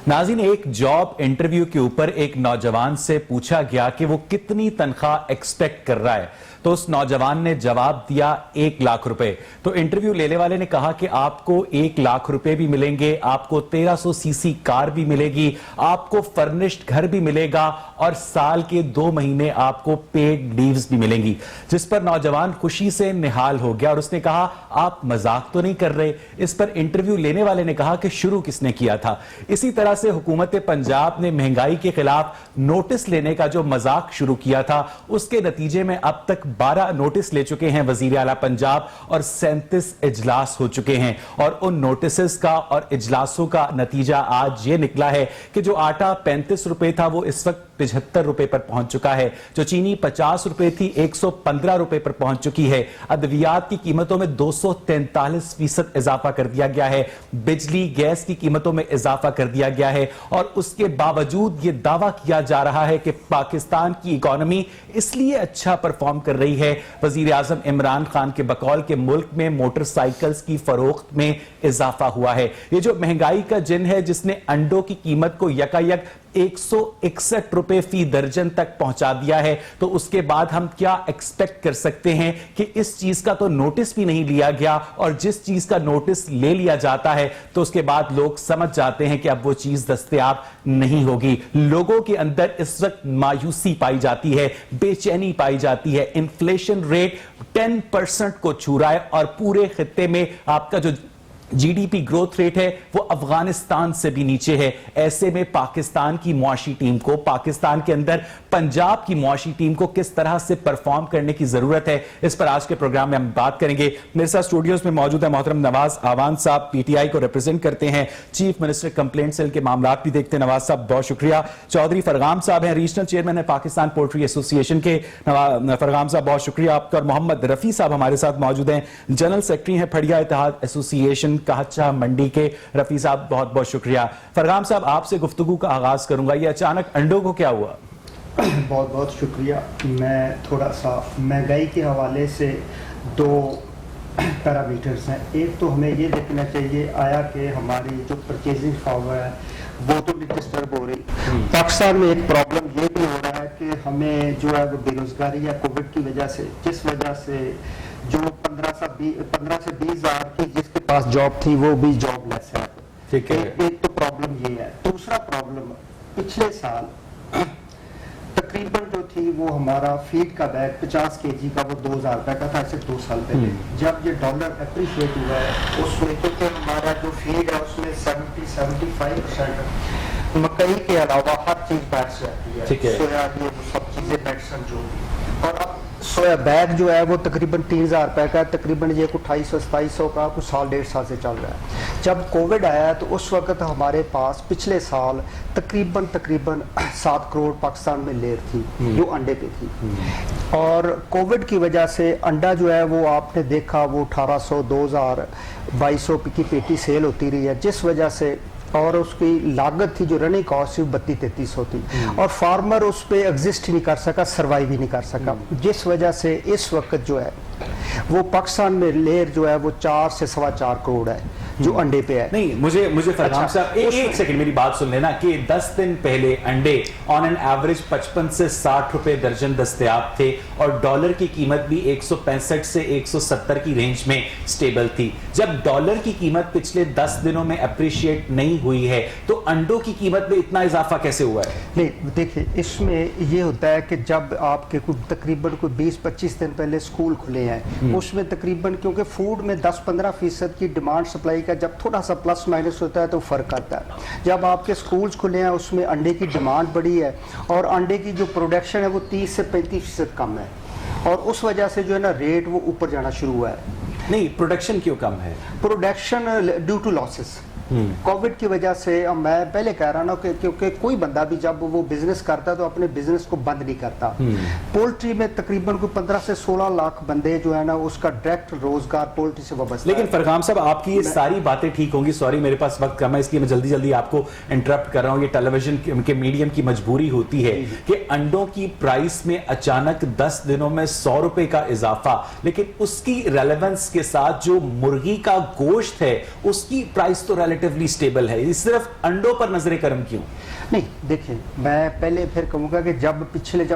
नाज़रीन, एक job interview के ऊपर एक नौजवान से पूछा गया कि वो कितनी तनख्वाह एक्सपेक्ट कर रहा है, तो उस नौजवान ने जवाब दिया 1 लाख रुपए। तो इंटरव्यू लेने वाले ने कहा कि आपको 1 लाख रुपए भी मिलेंगे, आपको 1300 सीसी कार भी मिलेगी, आपको फर्निश्ड घर भी मिलेगा और साल के 2 महीने आपको पेड लीव्स भी मिलेंगी। जिस पर नौजवान खुशी से निहाल हो गया और उसने कहा, आप मजाक तो नहीं कर रहे। इस पर इंटरव्यू लेने वाले ने कहा कि शुरू किसने किया था। इसी तरह से हुकूमत पंजाब ने महंगाई के खिलाफ नोटिस लेने का जो मजाक शुरू किया था, उसके नतीजे में अब तक 12 नोटिस ले चुके हैं वजीर आला पंजाब और 37 इजलास हो चुके हैं। और उन नोटिस का और इजलासों का नतीजा आज ये निकला है कि जो आटा 35 रुपए था वो इस वक्त 75 रुपए पर पहुंच चुका है, जो चीनी 50 रुपए थी 115 रुपए पर पहुंच चुकी है, अद्वियात की कीमतों में 243% इजाफा कर दिया गया है, बिजली गैस की कीमतों में इजाफा कर दिया गया है। और उसके बावजूद ये दावा किया जा रहा है कि पाकिस्तान की इकोनॉमी इसलिए अच्छा परफॉर्म कर रही है, वजीर आजम इमरान खान के बकौल के मुल्क में मोटरसाइकिल्स की फरोख्त में इजाफा हुआ है। ये जो महंगाई का जिन है जिसने अंडों की कीमत को यकायक 161 रुपए फी दर्जन तक पहुंचा दिया है, तो उसके बाद हम क्या एक्सपेक्ट कर सकते हैं कि इस चीज का तो नोटिस भी नहीं लिया गया, और जिस चीज का नोटिस ले लिया जाता है तो उसके बाद लोग समझ जाते हैं कि अब वो चीज दस्तयाब नहीं होगी। लोगों के अंदर इस वक्त मायूसी पाई जाती है, बेचैनी पाई जाती है। इन्फ्लेशन रेट 10% को छू रहा है और पूरे खित्ते में आपका जो जीडीपी ग्रोथ रेट है वो अफगानिस्तान से भी नीचे है। ऐसे में पाकिस्तान की मुआशी टीम को, पाकिस्तान के अंदर पंजाब की मुआशी टीम को किस तरह से परफॉर्म करने की जरूरत है, इस पर आज के प्रोग्राम में हम बात करेंगे। मेरे साथ स्टूडियोज में मौजूद है मोहतरम नवाज आवान साहब, पीटीआई को रिप्रेजेंट करते हैं, चीफ मिनिस्टर कंप्लेंट सेल के मामलात भी देखते हैं। नवाज साहब बहुत शुक्रिया। चौधरी फरगाम साहब हैं, रीजनल चेयरमैन है पाकिस्तान पोल्ट्री एसोसिएशन के। फरगाम साहब बहुत शुक्रिया आपका। और मोहम्मद रफी साहब हमारे साथ मौजूद हैं, जनरल सेक्रेटरी हैं फड़िया इत्तेहाद एसोसिएशन कहचा मंडी के। रफी साहब बहुत बहुत शुक्रिया। फरगाम साहब आपसे गुफ्तगू का आगाज करूंगा, ये अचानक अंडों को क्या हुआ? बहुत बहुत शुक्रिया। मैं थोड़ा सा महंगाई के हवाले से 2 पैरामीटर्स हैं। एक तो हमें ये देखना चाहिए आया कि हमारी जो परचेजिंग पावर है वो तो भी डिस्टर्ब हो रही। पाकिस्तान में एक प्रॉब्लम ये भी हो रहा है कि हमें जो है वो बेरोजगारी या कोविड की वजह से, जिस वजह से जो 15 से 20 हज़ार की जिसके पास जॉब थी वो भी जॉब लेस है। ठीक है। एक तो प्रॉब्लम ये है। दूसरा प्रॉब्लम, पिछले साल तकरीबन जो थी वो हमारा फीड का बैग 50 केजी का वो 2000 रुपए का था, ऐसे 2 साल पहले। जब ये डॉलर अप्रिशिएट हुआ है उसमें, क्योंकि हमारा जो फीड है उसमें 70-75% मकई के अलावा हर चीज बैग से आती है। सोया, ये सब चीजें बैग समझो। और अब सोया बैग जो है वो तकरीबन 3000 रुपए का है, तकरीबन ये को 2800-2700 का कुछ साल 1.5 साल से चल रहा है। जब कोविड आया तो उस वक्त हमारे पास पिछले साल तकरीबन 7 करोड़ पाकिस्तान में लेयर थी जो अंडे पे थी। और कोविड की वजह से अंडा जो है वो आपने देखा वो 1800, 2000, 2200 की पेटी सेल होती रही है, जिस वजह से, और उसकी लागत थी जो रनिंग कॉस्ट सिर्फ 32-33 होती, और फार्मर उस पे एग्जिस्ट नहीं कर सका, सर्वाइव ही नहीं कर सका, जिस वजह से इस वक्त जो है वो पाकिस्तान में लेयर जो है वो 4 से 4.25 करोड़ है जो अंडे पे है। नहीं, मुझे फरगाम साहब एक सेकंड मेरी बात सुन लेना कि 10 दिन पहले अंडे ऑन एन एवरेज 55 से 60 रुपए दर्जन दस्तयाब थे और डॉलर की कीमत भी 165 से 170 की रेंज में स्टेबल थी। जब डॉलर की कीमत पिछले 10 दिनों में अप्रिशिएट नहीं हुई है तो अंडों की कीमत में इतना इजाफा कैसे हुआ है? नहीं देखिए, इसमें ये होता है कि जब आपके तकरीबन 20-25 दिन पहले स्कूल खुले हैं, उसमें तकरीबन, क्योंकि फूड में 10-15% की डिमांड सप्लाई का जब थोड़ा सा प्लस माइनस होता है तो फर्क आता है। जब आपके स्कूल्स खुले हैं उसमें अंडे की डिमांड बढ़ी है और अंडे की जो प्रोडक्शन है वो 30 से 35% कम है, और उस वजह से जो है ना रेट वो ऊपर जाना शुरू हुआ है। नहीं, प्रोडक्शन क्यों कम है? Production due to losses COVID की वजह से। मैं पहले कह रहा ना कि क्योंकि कोई बंदा भी जब वो बिजनेस करता है तो अपने बिजनेस को बंद नहीं करता। पोल्ट्री में तकरीबन कोई 15 से 16 लाख बंदे जो है ना उसका डायरेक्ट रोजगार पोल्ट्री से वाबस्ता। लेकिन फरगाम साहब आपकी ये सारी बातें ठीक होंगी, सॉरी मेरे पास वक्त कम है इसलिए मैं जल्दी जल्दी आपको इंटरप्ट कर रहा हूँ। ये टेलीविजन के मीडियम की मजबूरी होती है कि अंडों की प्राइस में अचानक 10 दिनों में 100 रुपए का इजाफा, लेकिन उसकी रेलेवेंस के साथ जो मुर्गी का गोश्त है उसकी प्राइस तो ریلیٹیولی سٹیبل ہے, صرف انڈوں پر نظر کرم کیوں؟ نہیں دیکھیں, میں پہلے پھر کہوں گا کہ جب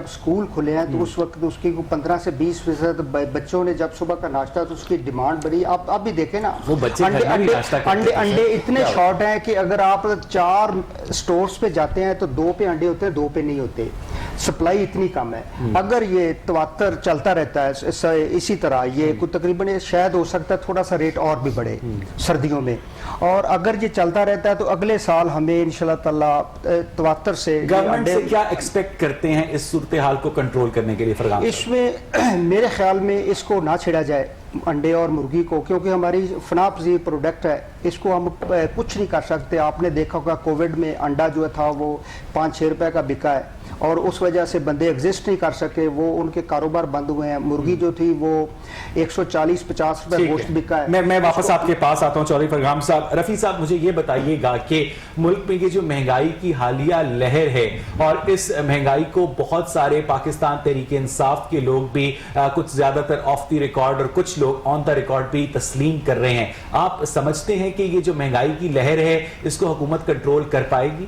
اسکول کھلے ہیں تو اس وقت اس کی 15 سے 20% بچوں نے جب صبح کا ناشتہ تو اس کی ڈیمانڈ بڑھی. آپ بھی دیکھیں نا, وہ بچے انڈے اتنے شارٹ ہیں کہ اگر آپ 4 سٹورز پہ جاتے ہیں تو 2 پہ انڈے ہوتے ہیں, 2 پہ نہیں ہوتے. سپلائی اتنی کم ہے. اگر یہ تواتر چلتا رہتا ہے اسی طرح, یہ تقریباً شاید ہو سکتا ہے تھوڑا سا ریٹ اور بھی بڑھے سردیوں میں, اور اگر یہ چلتا رہتا ہے تو اگلے سال ہمیں انشاءاللہ تعالی تواتر سے گورنمنٹ سے کیا ایکسپیکٹ کرتے ہیں اس صورتحال کو کنٹرول کرنے کے لیے؟ فرغان اس میں میرے خیال میں اس کو نہ چھیڑا جائے انڈے اور مرغی کو, کیونکہ ہماری فنا پذیر پروڈکٹ ہے, اس کو ہم کچھ نہیں کر سکتے. آپ نے دیکھا ہوگا کووڈ میں انڈا جو تھا وہ 5-6 روپے کا بکا ہے, اور اس وجہ سے بندے ایگزسٹ نہیں کر سکے, وہ ان کے کاروبار بند ہوئے ہیں. مرغی جو تھی وہ 140-50 روپے گوشت بکا ہے. میں واپس آپ کے پاس آتا ہوں چودھری فرغان صاحب. رفیع صاحب, مجھے یہ بتائیے گا کہ ملک میں یہ جو مہنگائی کی حالیہ لہر ہے, اور اس مہنگائی کو بہت سارے پاکستان تحریک انصاف کے لوگ بھی کچھ زیادہ تر آف دی ریکارڈ اور کچھ لوگ آن دا ریکارڈ بھی تسلیم کر رہے ہیں, آپ سمجھتے ہیں کہ یہ جو مہنگائی کی لہر ہے اس کو حکومت کنٹرول کر پائے گی؟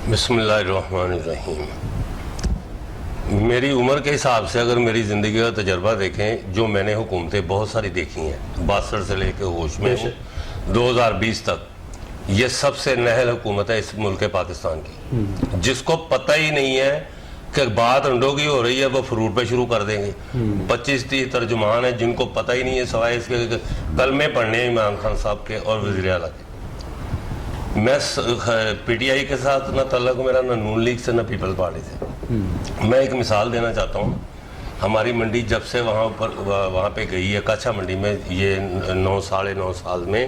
بسم اللہ الرحمن الرحیم. میری عمر کے حساب سے اگر میری زندگی کا تجربہ دیکھیں, جو میں نے حکومتیں بہت ساری دیکھی ہیں 62 سے لے کے ہوش میں 2020 تک, یہ سب سے نہل حکومت ہے اس ملک پاکستان کی, جس کو پتہ ہی نہیں ہے کہ بات انڈوں کی ہو رہی ہے وہ فروٹ پہ شروع کر دیں گے. 25-30 ترجمان ہیں جن کو پتہ ہی نہیں ہے سوائے اس کے کلمے پڑھنے ہیں عمران خان صاحب کے اور وزیر اعلیٰ کے. میں پی ٹی آئی کے ساتھ نہ تعلق میرا, نہ نون لیگ سے, نہ پیپل پارٹی سے. میں ایک مثال دینا چاہتا ہوں. ہماری منڈی جب سے وہاں پہ گئی ہے, کچھا منڈی میں, یہ 9-9.5 سال میں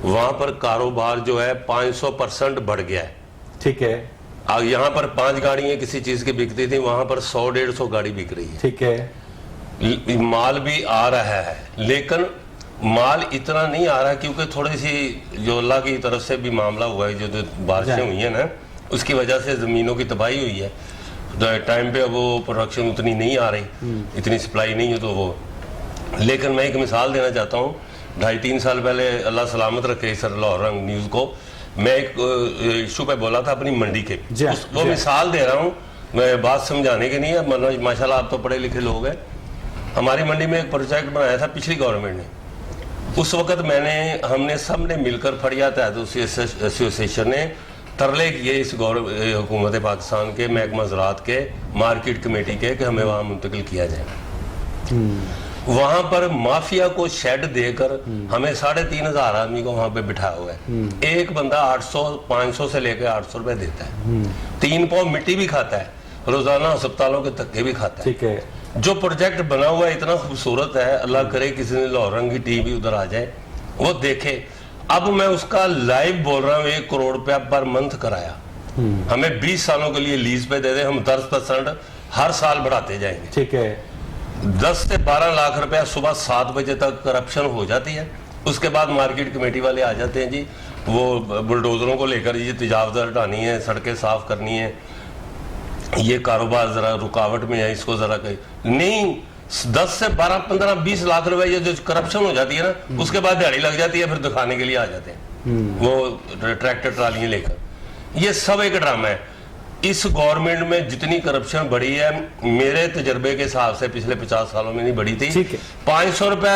وہاں پر کاروبار جو ہے 500% بڑھ گیا ہے. ٹھیک ہے. یہاں پر 5 گاڑیاں کسی چیز کی بکتی تھی, وہاں پر 100-150 گاڑی بک رہی ہے. ٹھیک ہے. مال بھی آ رہا ہے, لیکن مال اتنا نہیں آ رہا کیونکہ تھوڑی سی جو اللہ کی طرف سے بھی معاملہ ہوا ہے, جو بارشیں ہوئی ہیں نا, اس کی وجہ سے زمینوں کی تباہی ہوئی ہے. ٹائم پہ وہ پروڈکشن اتنی نہیں آ رہی, اتنی سپلائی نہیں ہے تو وہ. لیکن میں ایک مثال دینا چاہتا ہوں. 2.5-3 سال پہلے, اللہ سلامت رکھے سر لاہور رنگ نیوز کو, میں ایک ایشو پہ بولا تھا اپنی منڈی کے. وہ مثال دے رہا ہوں, میں بات سمجھانے کے نہیں ہے, ماشاءاللہ آپ تو پڑھے لکھے لوگ ہیں. ہماری منڈی میں ایک پروجیکٹ بنایا تھا پچھلی گورنمنٹ نے. اس وقت ہم نے سب نے مل کر فڑیا تحت ایسوسیشن نے ترلے کیے اس حکومت پاکستان کے محکمہ زراعت کے, مارکیٹ کمیٹی کے, کہ ہمیں وہاں منتقل کیا جائے. وہاں پر مافیا کو شیڈ دے کر ہمیں 3,500 آدمی کو وہاں پہ بٹھایا ہوا ہے. ایک بندہ 800-500 سے لے کے 800 روپے دیتا ہے, 3 پاؤ مٹی بھی کھاتا ہے, روزانہ ہسپتالوں کے دھکے بھی کھاتا ہے. جو پروجیکٹ بنا ہوا ہے اتنا خوبصورت ہے, اللہ کرے کسی نے لاہور رنگ کی ٹیم بھی ادھر آ جائے وہ دیکھے. اب میں اس کا لائیو بول رہا ہوں, 1 کروڑ روپیہ پر منتھ کرایا. ہمیں 20 سالوں کے لیے لیز پہ دے دیں, ہم 10% ہر سال بڑھاتے جائیں گے. ٹھیک ہے. 10 سے 12 لاکھ روپیہ صبح 7 بجے تک کرپشن ہو جاتی ہے. اس کے بعد مارکیٹ کمیٹی والے آ جاتے ہیں جی, وہ بلڈوزروں کو لے کر یہ تجاوزات ہٹانی ہے, سڑکیں صاف کرنی ہے, یہ کاروبار ذرا رکاوٹ میں ہے, اس کو ذرا نہیں. 10 سے 12-15-20 لاکھ روپے یہ جو کرپشن ہو جاتی ہے نا, اس کے بعد دیہڑی لگ جاتی ہے, پھر دکھانے کے لیے آ جاتے ہیں وہ ٹریکٹر ٹرالیاں لے کر. یہ سب ایک ڈرامہ ہے. اس گورنمنٹ میں جتنی کرپشن بڑھی ہے میرے تجربے کے حساب سے پچھلے 50 سالوں میں نہیں بڑھی تھی. 500 روپے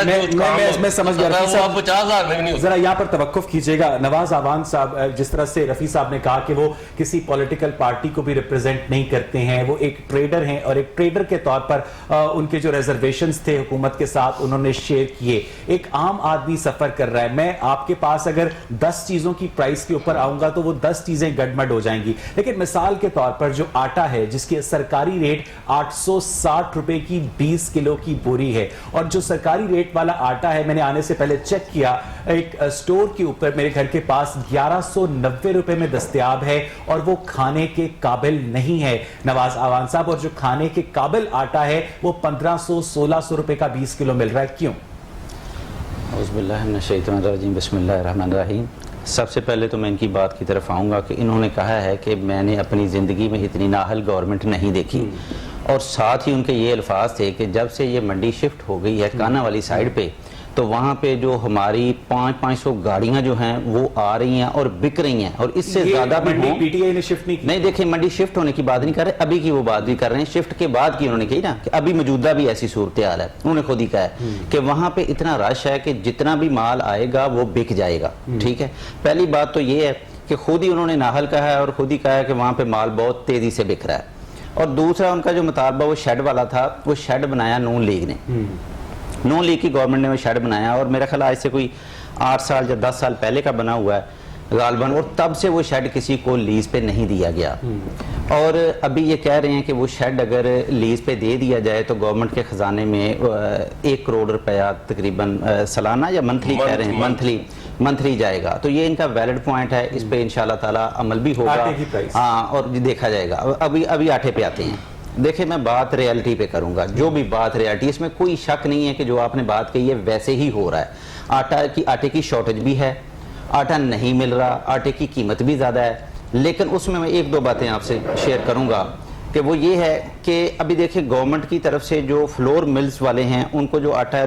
میں سمجھ گیا. 50,000 میں نہیں. ذرا یہاں پر توقف کیجئے گا. نواز آوان صاحب, جس طرح سے رفیع صاحب نے کہا کہ وہ کسی پولیٹیکل پارٹی کو بھی ریپرزینٹ نہیں کرتے ہیں, وہ ایک ٹریڈر ہیں, اور ایک ٹریڈر کے طور پر ان کے جو ریزرویشنز تھے حکومت کے ساتھ انہوں نے شیئر کیے. ایک عام آدمی سفر کر رہا ہے, میں آپ کے پاس اگر 10 چیزوں کی پرائس کے اوپر آؤں گا تو وہ 10 چیزیں گڈمڈ ہو جائیں گی. لیکن مثال کے طور پر جو آٹا ہے جس کی سرکاری ریٹ 860 روپے کی 20 کلو کی بوری ہے, اور جو سرکاری ریٹ والا آٹا ہے, میں نے آنے سے پہلے چیک کیا, ایک سٹور کے اوپر میرے گھر کے پاس 1190 روپے میں دستیاب ہے, اور وہ کھانے کے قابل نہیں ہے نواز آوان صاحب. اور جو کھانے کے قابل آٹا ہے وہ 1500-1600 روپے کا 20 کلو مل رہا ہے. کیوں؟ اعوذ باللہ من الشیطان الرجیم, بسم اللہ الرحمن الرحیم. سب سے پہلے تو میں ان کی بات کی طرف آؤں گا کہ انہوں نے کہا ہے کہ میں نے اپنی زندگی میں اتنی نااہل گورنمنٹ نہیں دیکھی, اور ساتھ ہی ان کے یہ الفاظ تھے کہ جب سے یہ منڈی شفٹ ہو گئی ہے کانا والی سائیڈ پہ, تو وہاں پہ جو ہماری 500 گاڑیاں جو ہیں وہ آ رہی ہیں اور بک رہی ہیں، اور اس سے زیادہ بھی منڈی ہوں۔ پی ٹی آئی نے شفٹ نہیں کی؟ نہیں دیکھیں، منڈی شفٹ ہونے کی بات نہیں کر رہے، ابھی کی وہ بات بھی کر رہے ہیں، شفٹ کے بعد کی انہوں نے کہی نا کہ ابھی موجودہ بھی ایسی صورتحال ہے، انہوں نے خود ہی کہا ہے کہ وہاں پہ اتنا رش ہے کہ جتنا بھی مال آئے گا وہ بک جائے گا، ٹھیک ہے۔ پہلی بات تو یہ ہے کہ خود ہی انہوں نے ناہل کہا ہے اور خود ہی کہا ہے کہ وہاں پہ مال بہت تیزی سے بک رہا ہے، اور دوسرا ان کا جو مطالبہ وہ شیڈ والا تھا، وہ شیڈ بنایا نون لیگ نے، نون لیگ کی گورنمنٹ نے وہ شیڈ بنایا، اور میرا خیال آج سے کوئی 8 سال یا 10 سال پہلے کا بنا ہوا ہے غالباً، اور تب سے وہ شیڈ کسی کو لیز پہ نہیں دیا گیا، اور ابھی یہ کہہ رہے ہیں کہ وہ شیڈ اگر لیز پہ دے دیا جائے تو گورنمنٹ کے خزانے میں 1 کروڑ روپیہ تقریباً سالانہ یا منتھلی کہہ رہے ہیں، منتھلی جائے گا، تو یہ ان کا ویلڈ پوائنٹ ہے، اس پہ انشاءاللہ تعالی عمل بھی ہوگا، آٹے کی پرائس، ہاں، اور دیکھا جائے گا۔ ابھی آٹے پہ آتے ہیں، دیکھیں میں بات ریالٹی پہ کروں گا، جو بھی بات ریالٹی، اس میں کوئی شک نہیں ہے کہ جو آپ نے بات کہی ہے ویسے ہی ہو رہا ہے، آٹے کی شارٹیج بھی ہے، آٹا نہیں مل رہا، آٹے کی قیمت بھی زیادہ ہے، لیکن اس میں 1-2 باتیں آپ سے شیئر کروں گا کہ وہ یہ ہے کہ ابھی دیکھیں گورنمنٹ کی طرف سے جو فلور ملز والے ہیں ان کو جو آٹا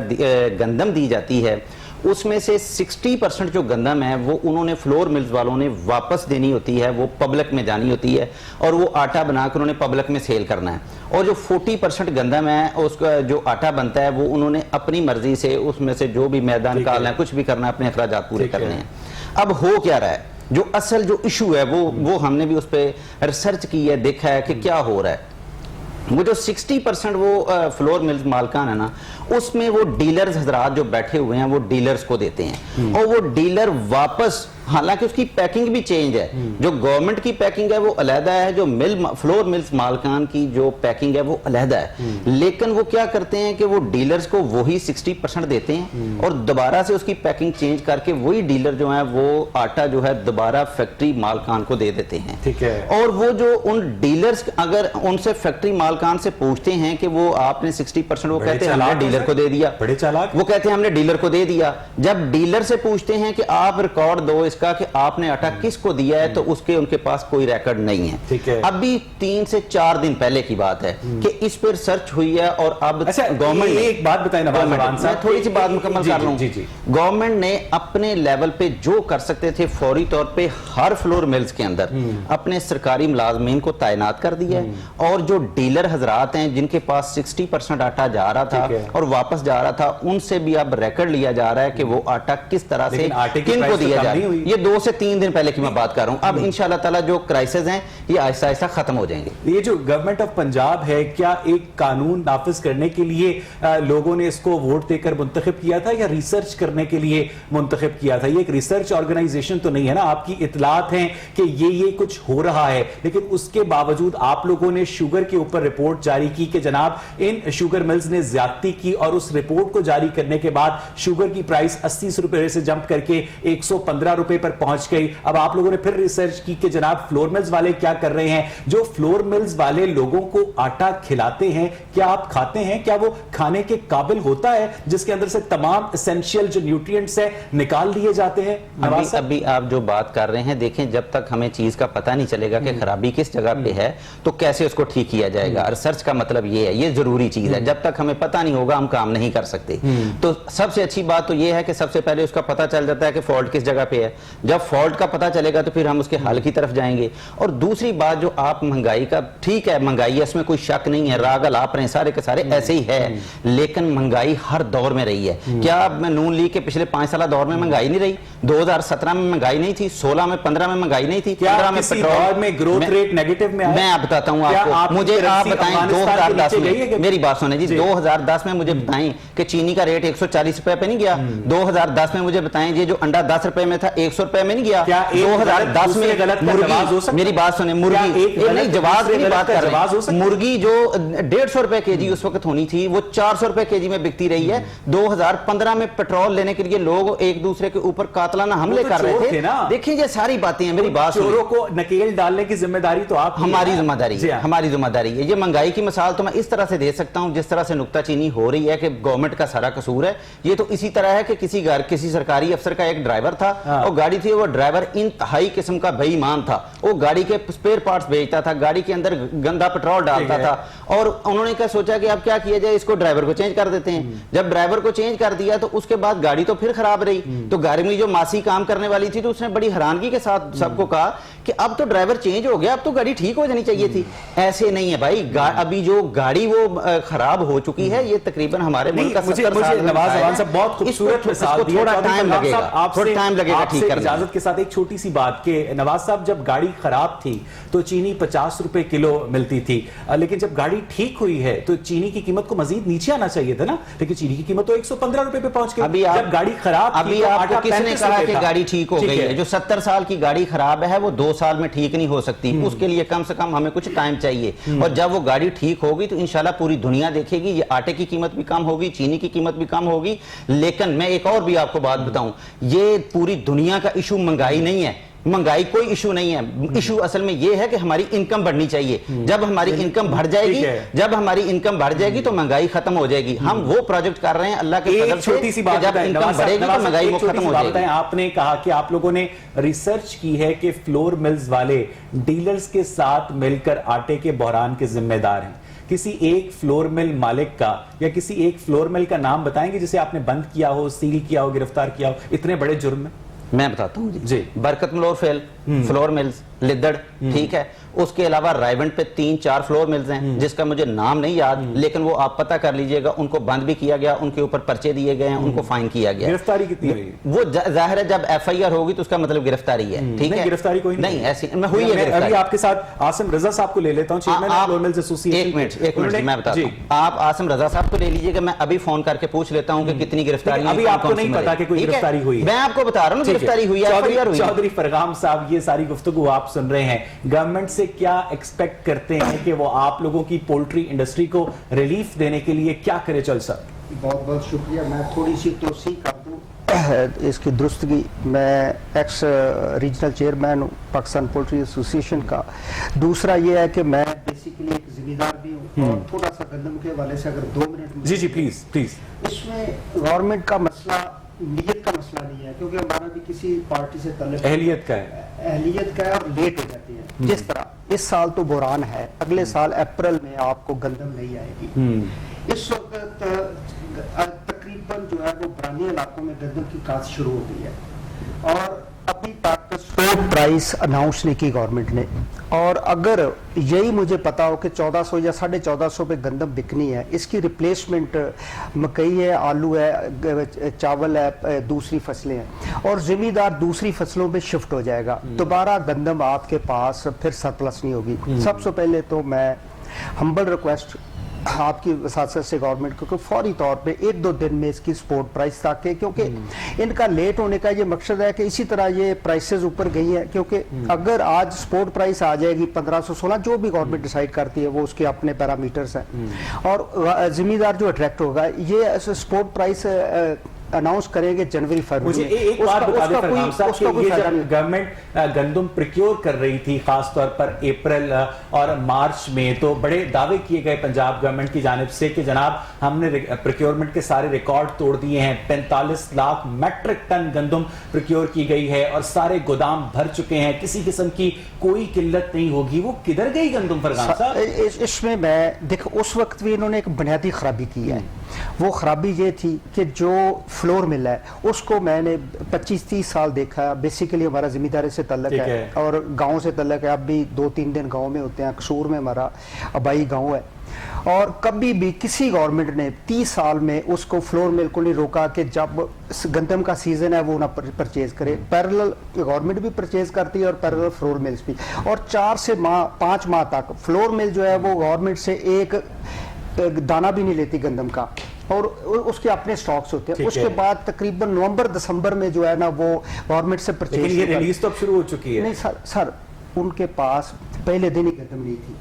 گندم دی جاتی ہے اس میں سے 60% جو گندم ہے وہ انہوں نے فلور ملز والوں نے واپس دینی ہوتی ہے، وہ پبلک میں جانی ہوتی ہے، اور وہ آٹا بنا کر انہوں نے پبلک میں سیل کرنا ہے، اور جو 40% گندم ہے اس کا جو آٹا بنتا ہے وہ انہوں نے اپنی مرضی سے اس میں سے جو بھی میدان نکالنا ہے، کچھ بھی کرنا ہے، اپنے اخراجات پورے کرنے ہیں۔ اب ہو کیا رہا ہے، جو اصل جو ایشو ہے وہ ہم نے بھی اس پہ ریسرچ کی ہے، دیکھا ہے کہ کیا ہو رہا ہے۔ وہ جو 60% وہ فلور ملز مالکان ہے نا، اس میں وہ ڈیلرز حضرات جو بیٹھے ہوئے ہیں وہ ڈیلرز کو دیتے ہیں، اور وہ ڈیلر واپس، حالانکہ اس کی پیکنگ بھی چینج ہے، جو گورنمنٹ کی پیکنگ ہے وہ علیحدہ ہے، جو فلور ملز مالکان کی جو پیکنگ ہے وہ علیحدہ ہے، لیکن وہ کیا کرتے ہیں کہ وہ ڈیلرز کو وہی 60% دیتے ہیں، اور دوبارہ سے اس کی پیکنگ چینج کر کے وہی ڈیلر جو ہیں وہ آٹا جو ہے دوبارہ فیکٹری مالکان کو دے دیتے ہیں، ٹھیک ہے۔ اور وہ جو ان ڈیلرز اگر ان سے فیکٹری مالکان سے پوچھتے ہیں کہ وہ آپ نے 60%، وہ کہتے ہیں ہم نے ڈیلر کو دے دیا، بڑے چالاک، وہ کہتے ہیں ہم نے ڈیلر کو دے دیا۔ جب ڈیلر سے پوچھتے ہیں کہ آپ ریکارڈ دو اس کا کہ آپ نے آٹا کس کو دیا ہے، تو اس کے ان کے پاس کوئی ریکارڈ نہیں ہے۔ ٹھیک ہے۔ ابھی 3 سے 4 دن پہلے کی بات ہے کہ اس پر سرچ ہوئی ہے، اور اب گورنمنٹ نے ایک بات بتائیں نواز زبان میں صاحب، تھوڑی سی بات مکمل کر لوں، گورنمنٹ نے اپنے لیول پہ جو کر سکتے تھے فوری طور پہ ہر فلور ملز کے اندر اپنے سرکاری ملازمین کو تعینات کر دیا ہے، اور جو ڈیلر حضرات ہیں جن کے پاس 60% آٹا جا رہا تھا اور واپس جا رہا تھا، ان سے بھی اب ریکارڈ لیا جا رہا ہے کہ وہ آٹا کس طرح سے کن کو دیا جا رہا ہے۔ یہ 2 سے 3 دن پہلے کی میں بات کر رہا ہوں، اب انشاءاللہ تعالی جو کرائسز ہیں یہ آہستہ آہستہ ختم ہو جائیں گے۔ یہ جو گورنمنٹ آف پنجاب ہے، کیا ایک قانون نافذ کرنے کے لیے لوگوں نے اس کو ووٹ دے کر منتخب کیا تھا، یا ریسرچ کرنے کے لیے منتخب کیا تھا؟ یہ ایک ریسرچ آرگنائزیشن تو نہیں ہے نا، آپ کی اطلاعات ہیں کہ یہ کچھ ہو رہا ہے، لیکن اس کے باوجود آپ لوگوں نے شوگر کے اوپر رپورٹ جاری کی کہ جناب ان شوگر ملز نے زیادتی کی، اور اس رپورٹ کو جاری کرنے کے بعد شوگر کی پرائس 80 روپے سے جمپ کر کے 115 روپے پر پہنچ گئی۔ اب آپ لوگوں نے پھر ریسرچ کی کہ جناب فلور ملز والے کیا کر رہے ہیں، جو فلور ملز والے لوگوں کو آٹا کھلاتے ہیں، کیا آپ کھاتے ہیں؟ کیا وہ کھانے کے قابل ہوتا ہے جس کے اندر سے تمام اسینشیل جو نیوٹرینٹس ہیں نکال لیے جاتے ہیں؟ ابھی آپ جو بات کر رہے ہیں، دیکھیں جب تک ہمیں چیز کا پتہ نہیں چلے گا کہ خرابی کس جگہ پہ ہے تو کیسے اس کو ٹھیک کیا جائے گا۔ ریسرچ کا مطلب یہ ہے، یہ ضروری چیز ہے، جب تک ہمیں پتہ نہیں ہوگا ہم کام نہیں کر سکتے۔ تو سب سے اچھی بات تو یہ ہے کہ سب سے پہلے اس کا پتہ چل جاتا ہے کہ فالٹ کس جگہ پہ ہے، جب فالٹ کا پتہ چلے گا تو پھر ہم اس کے حل کی طرف جائیں گے۔ اور دوسری بات جو آپ مہنگائی کا، ٹھیک ہے مہنگائی ہے، اس میں کوئی شک نہیں ہے، راگ الاپ رہے ہیں سارے کے سارے ایسے ہی ہے، لیکن مہنگائی ہر دور میں رہی ہے۔ کیا نون لیگ کے پچھلے 5 سالہ دور میں مہنگائی نہیں رہی؟ 2017 میں مہنگائی نہیں تھی، 16 میں 15 میں مہنگائی نہیں تھی، 15 میں پیٹرول میں گروتھ ریٹ نیگیٹو میں آیا؟ میں آپ بتاتا ہوں آپ کو، مجھے آپ بتائیں 2010 میں، میری بات سنیں جی، 2010 میں مجھے بتائیں کہ چینی کا ریٹ 140 روپے پہ نہیں گیا؟ 2010 میں مجھے بتائیں یہ جو انڈا 10 روپے میں تھا 100 روپے میں نہیں گیا؟ 2010 میں مرغی، میری بات سنیں، مرغی نہیں جواز کی بات کر رہے ہیں، مرغی جو 150 روپے کے جی اس وقت ہونی تھی وہ 400 روپے کے جی میں بکتی رہی ہے۔ 2015 میں پیٹرول لینے کے لیے لوگ ایک دوسرے کے اوپر قاتلانہ حملے کر رہے تھے۔ دیکھیں یہ ساری باتیں ہیں، میری بات چوروں کو نکیل ڈالنے کی ذمہ داری تو آپ، ہماری ذمہ داری ہے، ہماری ذمہ داری ہے۔ یہ مہنگائی کی مثال تو میں اس طرح سے دے سکتا ہوں جس طرح سے نکتہ چینی ہو رہی ہے کہ گورنمنٹ کا سارا قصور ہے۔ یہ تو اسی طرح ہے کہ کسی سرکاری افسر کا ایک ڈرائیور تھا اور गाड़ी थी वो ड्राइवर इंतहाई किस्म का बेईमान था, वो गाड़ी के स्पेयर पार्ट्स बेचता था, गाड़ी के अंदर गंदा पेट्रोल डालता था, और उन्होंने क्या सोचा कि अब क्या किया जाए, इसको ड्राइवर को चेंज कर देते हैं। जब ड्राइवर को चेंज कर दिया तो उसके बाद गाड़ी तो फिर खराब रही, तो गाड़ी में जो मासी काम करने वाली थी तो उसने बड़ी हैरानगी के साथ सबको कहा कि अब तो ड्राइवर चेंज हो गया, अब तो गाड़ी ठीक हो जानी चाहिए थी। ऐसे नहीं है भाई, अभी जो गाड़ी वो खराब हो चुकी है, ये तकरीबन हमारे मुल्क का 70 साल नवाज जवान साहब बहुत खूबसूरत मिसाल दी है। थोड़ा टाइम लगेगा, थोड़ा टाइम लगेगा ठीक करने में। इजाजत के साथ एक छोटी सी बात के नवाज साहब, जब गाड़ी खराब थी तो चीनी 50 रुपए किलो मिलती थी, लेकिन जब गाड़ी ठीक हुई है तो चीनी की कीमत को मजीद नीचे आना चाहिए था ना, लेकिन चीनी की कीमत तो 115 रुपए पे पहुंच गई। जब गाड़ी खराब थी अभी तो आपको आटा किसने 35 कहा रुपए कि था। गाड़ी ठीक हो गई है? जो 70 साल की गाड़ी खराब है वो 2 साल में ठीक नहीं हो सकती, उसके लिए कम से कम हमें कुछ टाइम चाहिए, और जब वो गाड़ी ठीक होगी तो इंशाल्लाह पूरी दुनिया देखेगी, ये आटे की कीमत भी कम होगी, चीनी की कीमत भी कम होगी। लेकिन मैं एक और भी आपको बात बताऊं, ये पूरी दुनिया का इशू महंगाई नहीं है, महंगाई कोई इशू नहीं है, इशू असल में ये है कि हमारी इनकम बढ़नी चाहिए। जब हमारी इनकम बढ़ जाएगी, जब हमारी इनकम बढ़ जाएगी तो महंगाई खत्म हो जाएगी। हम वो प्रोजेक्ट कर रहे हैं अल्लाह के फजल से, छोटी सी बात, जब इनकम बढ़ेगी तो महंगाई वो खत्म हो जाएगी। आपने कहा कि आप लोगों ने रिसर्च की है कि फ्लोर मिल्स वाले डीलर्स के साथ मिलकर आटे के बहरान के जिम्मेदार हैं। किसी एक फ्लोर मिल मालिक का या किसी एक फ्लोर मिल का नाम बताएंगे जिसे आपने बंद किया हो, सील किया हो, गिरफ्तार किया हो इतने बड़े जुर्म में? मैं बताता हूँ जी। बरकत फ्लोर मिल्स लिद्दड़, ठीक है, उसके अलावा रायवंड पे 3-4 फ्लोर मिल्स हैं जिसका मुझे नाम नहीं याद, लेकिन वो आप पता कर लीजिएगा, उनको बंद भी किया गया, उनके ऊपर पर्चे दिए गए हैं, उनको फाइन किया गया। गिरफ्तारी कितनी हुई? वो जाहिर है जब FIR होगी तो उसका मतलब गिरफ्तारी है, ठीक है? गिरफ्तारी कोई नहीं ऐसी मैं हुई है। अभी आपके साथ आसिम रजा साहब को ले लेता हूं, chairman of flour mills association. एक मिनट मैं बताता हूं, आप आसिम रजा साहब को ले लीजिएगा, मैं अभी फोन करके पूछ लेता हूं कि कितनी गिरफ्तारी। अभी आपको नहीं पता कि कोई गिरफ्तारी हुई है? मैं आपको बता रहा हूं गिरफ्तारी हुई है, FIR हुई है। चौधरी फरगाम साहब, ये सारी गुफ्तगू आप सुन रहे हैं, गवर्नमेंट से क्या एक्सपेक्ट करते हैं कि वो आप लोगों की पोल्ट्री इंडस्ट्री को रिलीफ देने के लिए क्या करे? चल सर, बहुत बहुत शुक्रिया। मैं थोड़ी सी तोसी कर दूं इसकी दुरुस्तगी। मैं एक्स रीजनल चेयरमैन हूँ पाकिस्तान पोल्ट्री एसोसिएशन का। दूसरा ये है कि मैं बेसिकली एक जिम्मेदार भी हूँ, और थोड़ा सा गंदम के हवाले से अगर 2 मिनट। जी जी प्लीज प्लीज। इसमें गवर्नमेंट का मसला नीयत का मसला नहीं है, क्योंकि हमारा भी किसी पार्टी से तल्लुक अहलियत का है, अहलियत का है, और लेट हो जाती है। जिस तरह इस साल तो बुरान है, अगले साल अप्रैल में आपको गंदम नहीं आएगी। इस वक्त तकरीबन जो है वो बरानी इलाकों में गंदम की काश्त शुरू हो गई है, और अभी तक स्टोर प्राइस अनाउंस नहीं की गवर्नमेंट ने। और अगर यही मुझे पता हो कि 1400 या 1450 पे गंदम बिकनी है, इसकी रिप्लेसमेंट मकई है, आलू है, चावल है, दूसरी फसलें हैं, और जिम्मेदार दूसरी फसलों पे शिफ्ट हो जाएगा, दोबारा गंदम आपके पास फिर सरप्लस नहीं होगी। सबसे पहले तो मैं हम्बल रिक्वेस्ट आपकी वसासत से गवर्नमेंट को फौरी तौर पे 1-2 दिन में इसकी सपोर्ट प्राइस ताकि, क्योंकि इनका लेट होने का ये मकसद है कि इसी तरह ये प्राइसेस ऊपर गई हैं, क्योंकि अगर आज सपोर्ट प्राइस आ जाएगी 1516, जो भी गवर्नमेंट डिसाइड करती है वो उसके अपने पैरामीटर्स हैं, और जिम्मेदार जो अट्रैक्ट होगा, ये सपोर्ट प्राइस अनाउंस करेंगे जनवरी फरवरी। मुझे एक बात बता दें फरहान साहब कि ये जब गवर्नमेंट गंदम प्रिक्योर कर रही थी खास तौर पर अप्रैल और मार्च में, तो बड़े दावे किए गए पंजाब गवर्नमेंट की जानिब से कि जनाब हमने प्रिक्योरमेंट के सारे रिकॉर्ड तोड़ दिए हैं, 45 लाख मेट्रिक टन गंदम प्रिक्योर की गई है और सारे गोदाम भर चुके हैं, किसी किस्म की कोई किल्लत नहीं होगी। वो किधर गई गंदम फरहान साहब? इसमें मैं देखो, उस वक्त भी इन्होंने एक बुनियादी खराबी की है। वो खराबी ये थी कि जो फ्लोर मिल है उसको मैंने 25-30 साल देखा। बेसिकली हमारा जिम्मेदारी से तल्लक है और गांव से तल्लक है। अब भी 2-3 दिन गांव में होते हैं। कसूर में हमारा अबाई गांव है, और कभी भी किसी गवर्नमेंट ने 30 साल में उसको फ्लोर मिल को नहीं रोका कि जब गंदम का सीजन है वो ना परचेज करे। पैरेलल गवर्नमेंट भी परचेज करती है और पैरेलल फ्लोर मिल्स भी, और 4 से 5 माह तक फ्लोर मिल जो है वो गवर्नमेंट से एक दाना भी नहीं लेती गंदम का, और उसके अपने स्टॉक्स होते हैं। उसके बाद तकरीबन नवंबर-दिसंबर में जो है ना वो गवर्नमेंट से परचेज। लेकिन ये रिलीज तो अब शुरू हो चुकी है। नहीं सर, उनके पास पहले दिन ही गंदम नहीं थी।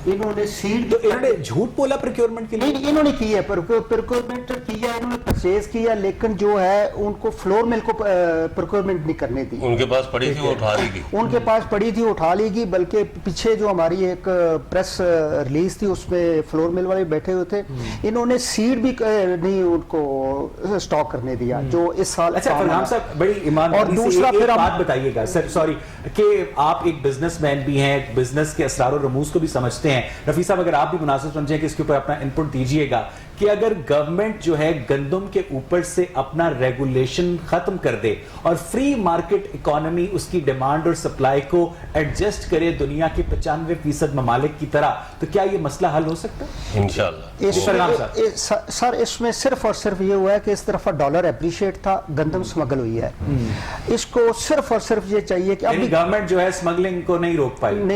इन्होंने सीड तो इन्होंने झूठ बोला प्रोक्योरमेंट के लिए? नहीं, इन्होंने की है प्रोक्योरमेंट किया, इन्होंने परचेज किया, लेकिन जो है उनको फ्लोर मिल को प्रोक्योरमेंट नहीं करने दी। उनके पास पड़ी थी वो उठा ली गई। उनके पास पड़ी थी उठा ली गई, बल्कि पीछे जो हमारी एक प्रेस रिलीज थी उसमें फ्लोर मिल वाले बैठे हुए थे, इन्होंने सीड भी नहीं उनको स्टॉक करने दिया जो इस साल। अच्छा फरहान साहब, बड़ी ईमानदारी और से दूसरा एक फिर हम- बात बताइएगा सर, सॉरी, कि आप एक बिजनेसमैन भी हैं, बिजनेस के असरार और रमूज को भी समझते हैं। रफी साहब, अगर आप भी मुनासिब समझें कि इसके ऊपर अपना इनपुट दीजिएगा कि अगर गवर्नमेंट जो है गंदम के ऊपर से अपना रेगुलेशन खत्म कर दे और फ्री मार्केट इकोनॉमी उसकी डिमांड और सप्लाई को एडजस्ट करे दुनिया के 95% ममालिक की तरह, तो क्या ये मसला हल हो सकता है? इंशाल्लाह। सर इसमें सिर्फ और सिर्फ ये हुआ है कि इस तरफ डॉलर एप्रिशिएट था, गंदम स्मगल हुई है। इसको सिर्फ और सिर्फ ये चाहिए कि अभी गवर्नमेंट जो है स्मगलिंग को नहीं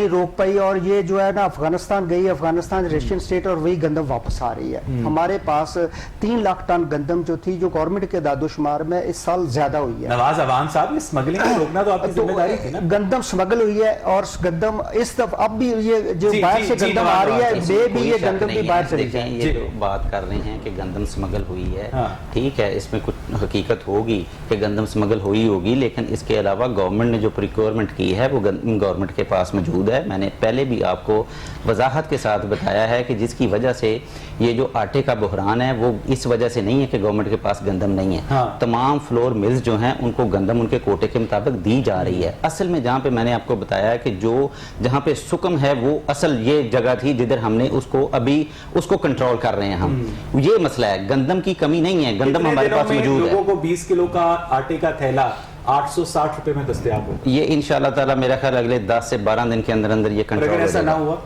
रोक पाई और ये जो है ना अफगानिस्तान गई, अफगानिस्तान रेशियन स्टेट, और वही गंदम वापस आ रही है। हमारे पास 3 लाख टन गंदम जो थी, जो गवर्नमेंट के दादोशुमार में इस साल ज्यादा हुई है। नवाज अवान साहब, ये स्मगलिंग को रोकना तो आपकी जिम्मेदारी थी ना? गंदम स्मगल हुई है और गंदम इस दफा अब भी ये जो बाहर से गंदम आ रही है, वे भी ये गंदम भी बाहर चली जाए। ये जो बात कर रहे हैं कि गंदम स्मगल हुई है, ठीक है, इसमें कुछ हकीकत होगी कि गंदम स्मगल हुई होगी, लेकिन इसके अलावा गवर्नमेंट ने जो प्रिक्योरमेंट की है वो गवर्नमेंट के पास मौजूद है। मैंने पहले भी आपको वजाहत के साथ बताया है कि जिसकी वजह से ये जो आटे का बहरान है वो इस वजह से नहीं है कि गवर्नमेंट के पास गंदम नहीं है। तमाम फ्लोर मिल्स जो हैं उनको गंदम उनके कोटे के मुताबिक दी जा रही है। असल में जहाँ पे मैंने आपको बताया कि जो जहाँ पे सुकम है वो असल ये जगह थी जिधर हमने उसको कंट्रोल कर रहे हैं हम। ये मसला है, गंदम की कमी नहीं है, गंदम हमारे पास मौजूद है। लोगों को 20 किलो का आटे का थैला 860 रुपए में दस्तयाब होगा। ये इंशाल्लाह ताला मेरा ख्याल अगले 10 से 12 दिन के अंदर अंदर ये कंट्रोल हो ऐसा ना जाएगा। हुआ,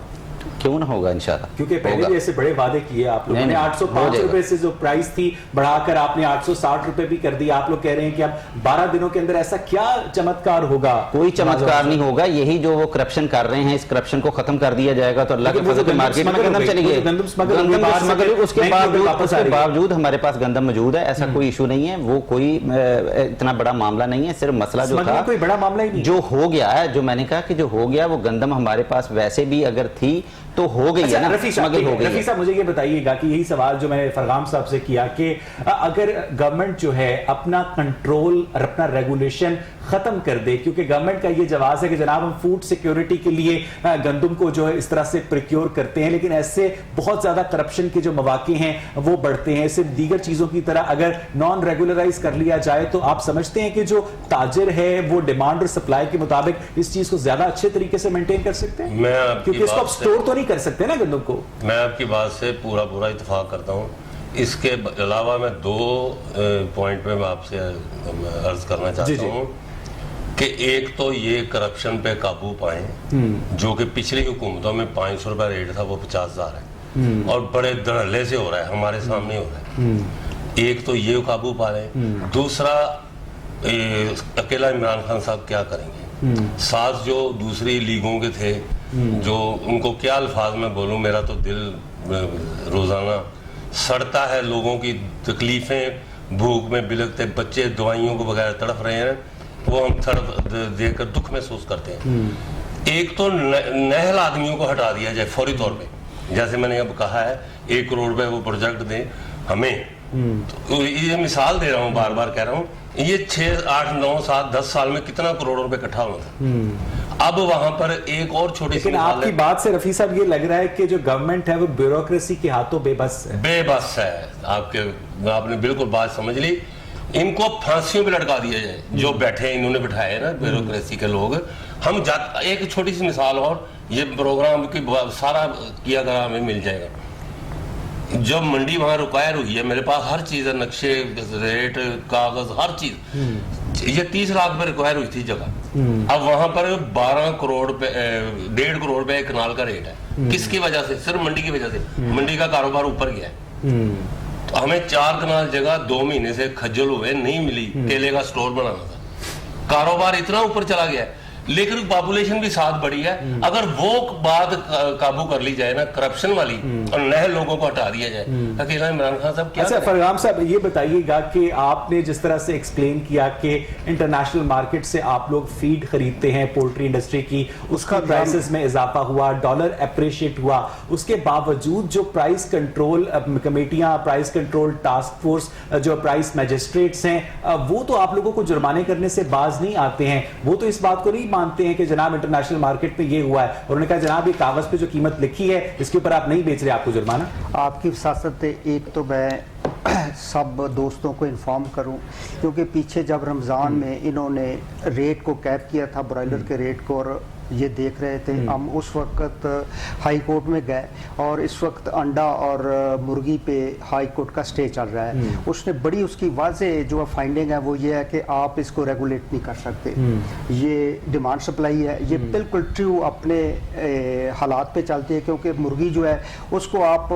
क्यों ना होगा इंशाल्लाह, क्योंकि पहले भी ऐसे बड़े वादे किए आप लोगों ने। 805 रुपए से जो प्राइस थी बढ़ाकर आपने 860 रुपए भी कर दिया। आप लोग कह रहे हैं कि अब 12 दिनों के अंदर ऐसा क्या चमत्कार होगा? कोई चमत्कार नहीं होगा, यही जो वो करप्शन कर रहे हैं, इस करप्शन को खत्म कर दिया जाएगा तो अल्लाह के फजल से मार्केट में गंदम चली गई। गंदम स्मगल उसके बावजूद हमारे पास गंदम मौजूद है, ऐसा कोई इशू नहीं है। वो कोई इतना बड़ा मामला नहीं है, सिर्फ मसला जो था कोई बड़ा मामला ही नहीं जो हो गया है, जो मैंने कहा कि जो हो गया वो गंदम हमारे पास वैसे भी अगर थी तो हो गई है ना, स्मगल हो गई है। रफी साहब, मुझे ये बताइएगा कि यही सवाल जो मैंने फरगाम साहब से किया कि अगर गवर्नमेंट जो है अपना कंट्रोल और अपना रेगुलेशन खत्म कर दे, क्योंकि गवर्नमेंट का ये जवाब है कि जनाब हम फूड सिक्योरिटी के लिए गंदम को जो है इस तरह से प्रोक्योर करते हैं, लेकिन ऐसे बहुत ज्यादा करप्शन के जो मौके हैं वो बढ़ते हैं। सिर्फ दीगर चीजों की तरह अगर नॉन रेगुलराइज कर लिया जाए तो आप समझते हैं कि जो ताजिर है वो डिमांड और सप्लाई के मुताबिक इस चीज को ज्यादा अच्छे तरीके से मेंटेन कर सकते हैं? क्योंकि इसको आप स्टोर तो नहीं कर सकते ना गंदम को। मैं आपकी बात से पूरा इत्तेफाक करता हूँ। इसके अलावा मैं 2 पॉइंट पे मैं आपसे अर्ज करना चाहता हूँ कि एक तो ये करप्शन पे काबू पाए, जो कि पिछली हुकूमतों में 500 रुपए रेट था वो 50,000 है और बड़े धड़ल्ले से हो रहा है, हमारे सामने हो रहा है। एक तो ये काबू पा रहे, दूसरा अकेला इमरान खान साहब क्या करेंगे? साथ जो दूसरी लीगों के थे, जो उनको क्या अल्फाज में बोलूं, मेरा तो दिल रोजाना सड़ता है। लोगों की तकलीफें, भूख में बिलखते बच्चे दवाइयों को बगैर तड़प रहे हैं, वो हम तड़प देखकर दुख महसूस करते हैं। एक तो नहल आदमियों को हटा दिया जाए फौरी तौर पे, जैसे मैंने अब कहा है 1 करोड़ रुपए वो प्रोजेक्ट दें हमें। तो ये मिसाल दे रहा हूँ, बार बार कह रहा हूँ, ये 6, 8, 9, 7, 10 साल में कितना करोड़ रुपए इकट्ठा हुआ था। अब वहां पर एक और छोटी सी आपकी बात से रफी साहब ये लग रहा है कि जो गवर्नमेंट है वो ब्यूरोक्रेसी के हाथों बेबस है। आपने बिल्कुल बात समझ ली। इनको फांसियों पे लटका दिया जाए, जो बैठे इन्होंने बिठाए ना ब्यूरोक्रेसी के लोग। हम एक छोटी सी मिसाल, और ये प्रोग्राम की सारा किया गया हमें मिल जाएगा। जब मंडी वहां रिक्वायर हुई है, मेरे पास हर चीज है, नक्शे, रेट, कागज, हर चीज। ये 30 लाख पे रिक्वायर हुई थी जगह। अब वहां पर 12 करोड़ पे 1.5 करोड़ पे कनाल का रेट है। किसकी वजह से? सिर्फ मंडी की वजह से। मंडी का कारोबार ऊपर गया है। तो हमें 4 कनाल जगह 2 महीने से खज्जल हुए, नहीं मिली। केले का स्टोर बनाना था, कारोबार इतना ऊपर चला गया है। लेकिन पॉपुलेशन भी साथ बढ़ी है। अगर वो बात काबू कर ली जाए ना करप्शन वाली और नए लोगों को हटा दिया जाए, अकेला इमरान खान साहब क्या अच्छा फरगाम साहब ये बताइएगा कि आपने जिस तरह से एक्सप्लेन किया कि इंटरनेशनल मार्केट से आप लोग फीड खरीदते हैं पोल्ट्री इंडस्ट्री की, उसका प्राइसेस में इजाफा हुआ, डॉलर एप्रिशिएट हुआ, उसके बावजूद जो प्राइस कंट्रोल कमेटियां, प्राइस कंट्रोल टास्क फोर्स, जो प्राइस मैजिस्ट्रेट्स हैं, वो तो आप लोगों को जुर्माने करने से बाज नहीं आते हैं। वो तो इस बात को नहीं मानते हैं कि जनाब इंटरनेशनल मार्केट में ये हुआ है, उन्होंने कहा जनाब ये कागज पे जो कीमत लिखी है इसके ऊपर आप नहीं बेच रहे, आपको जुर्माना। आपकी वसासत एक तो मैं सब दोस्तों को इन्फॉर्म करूं, क्योंकि पीछे जब रमज़ान में इन्होंने रेट को कैप किया था, ब्रॉयलर के रेट को, और ये देख रहे थे हम, उस वक्त हाई कोर्ट में गए और इस वक्त अंडा और मुर्गी पे हाई कोर्ट का स्टे चल रहा है। उसने बड़ी उसकी वाज़ेह जो फाइंडिंग है वो ये है कि आप इसको रेगुलेट नहीं कर सकते, ये डिमांड सप्लाई है, ये बिल्कुल ट्रू अपने हालात पे चलती है, क्योंकि मुर्गी जो है उसको आप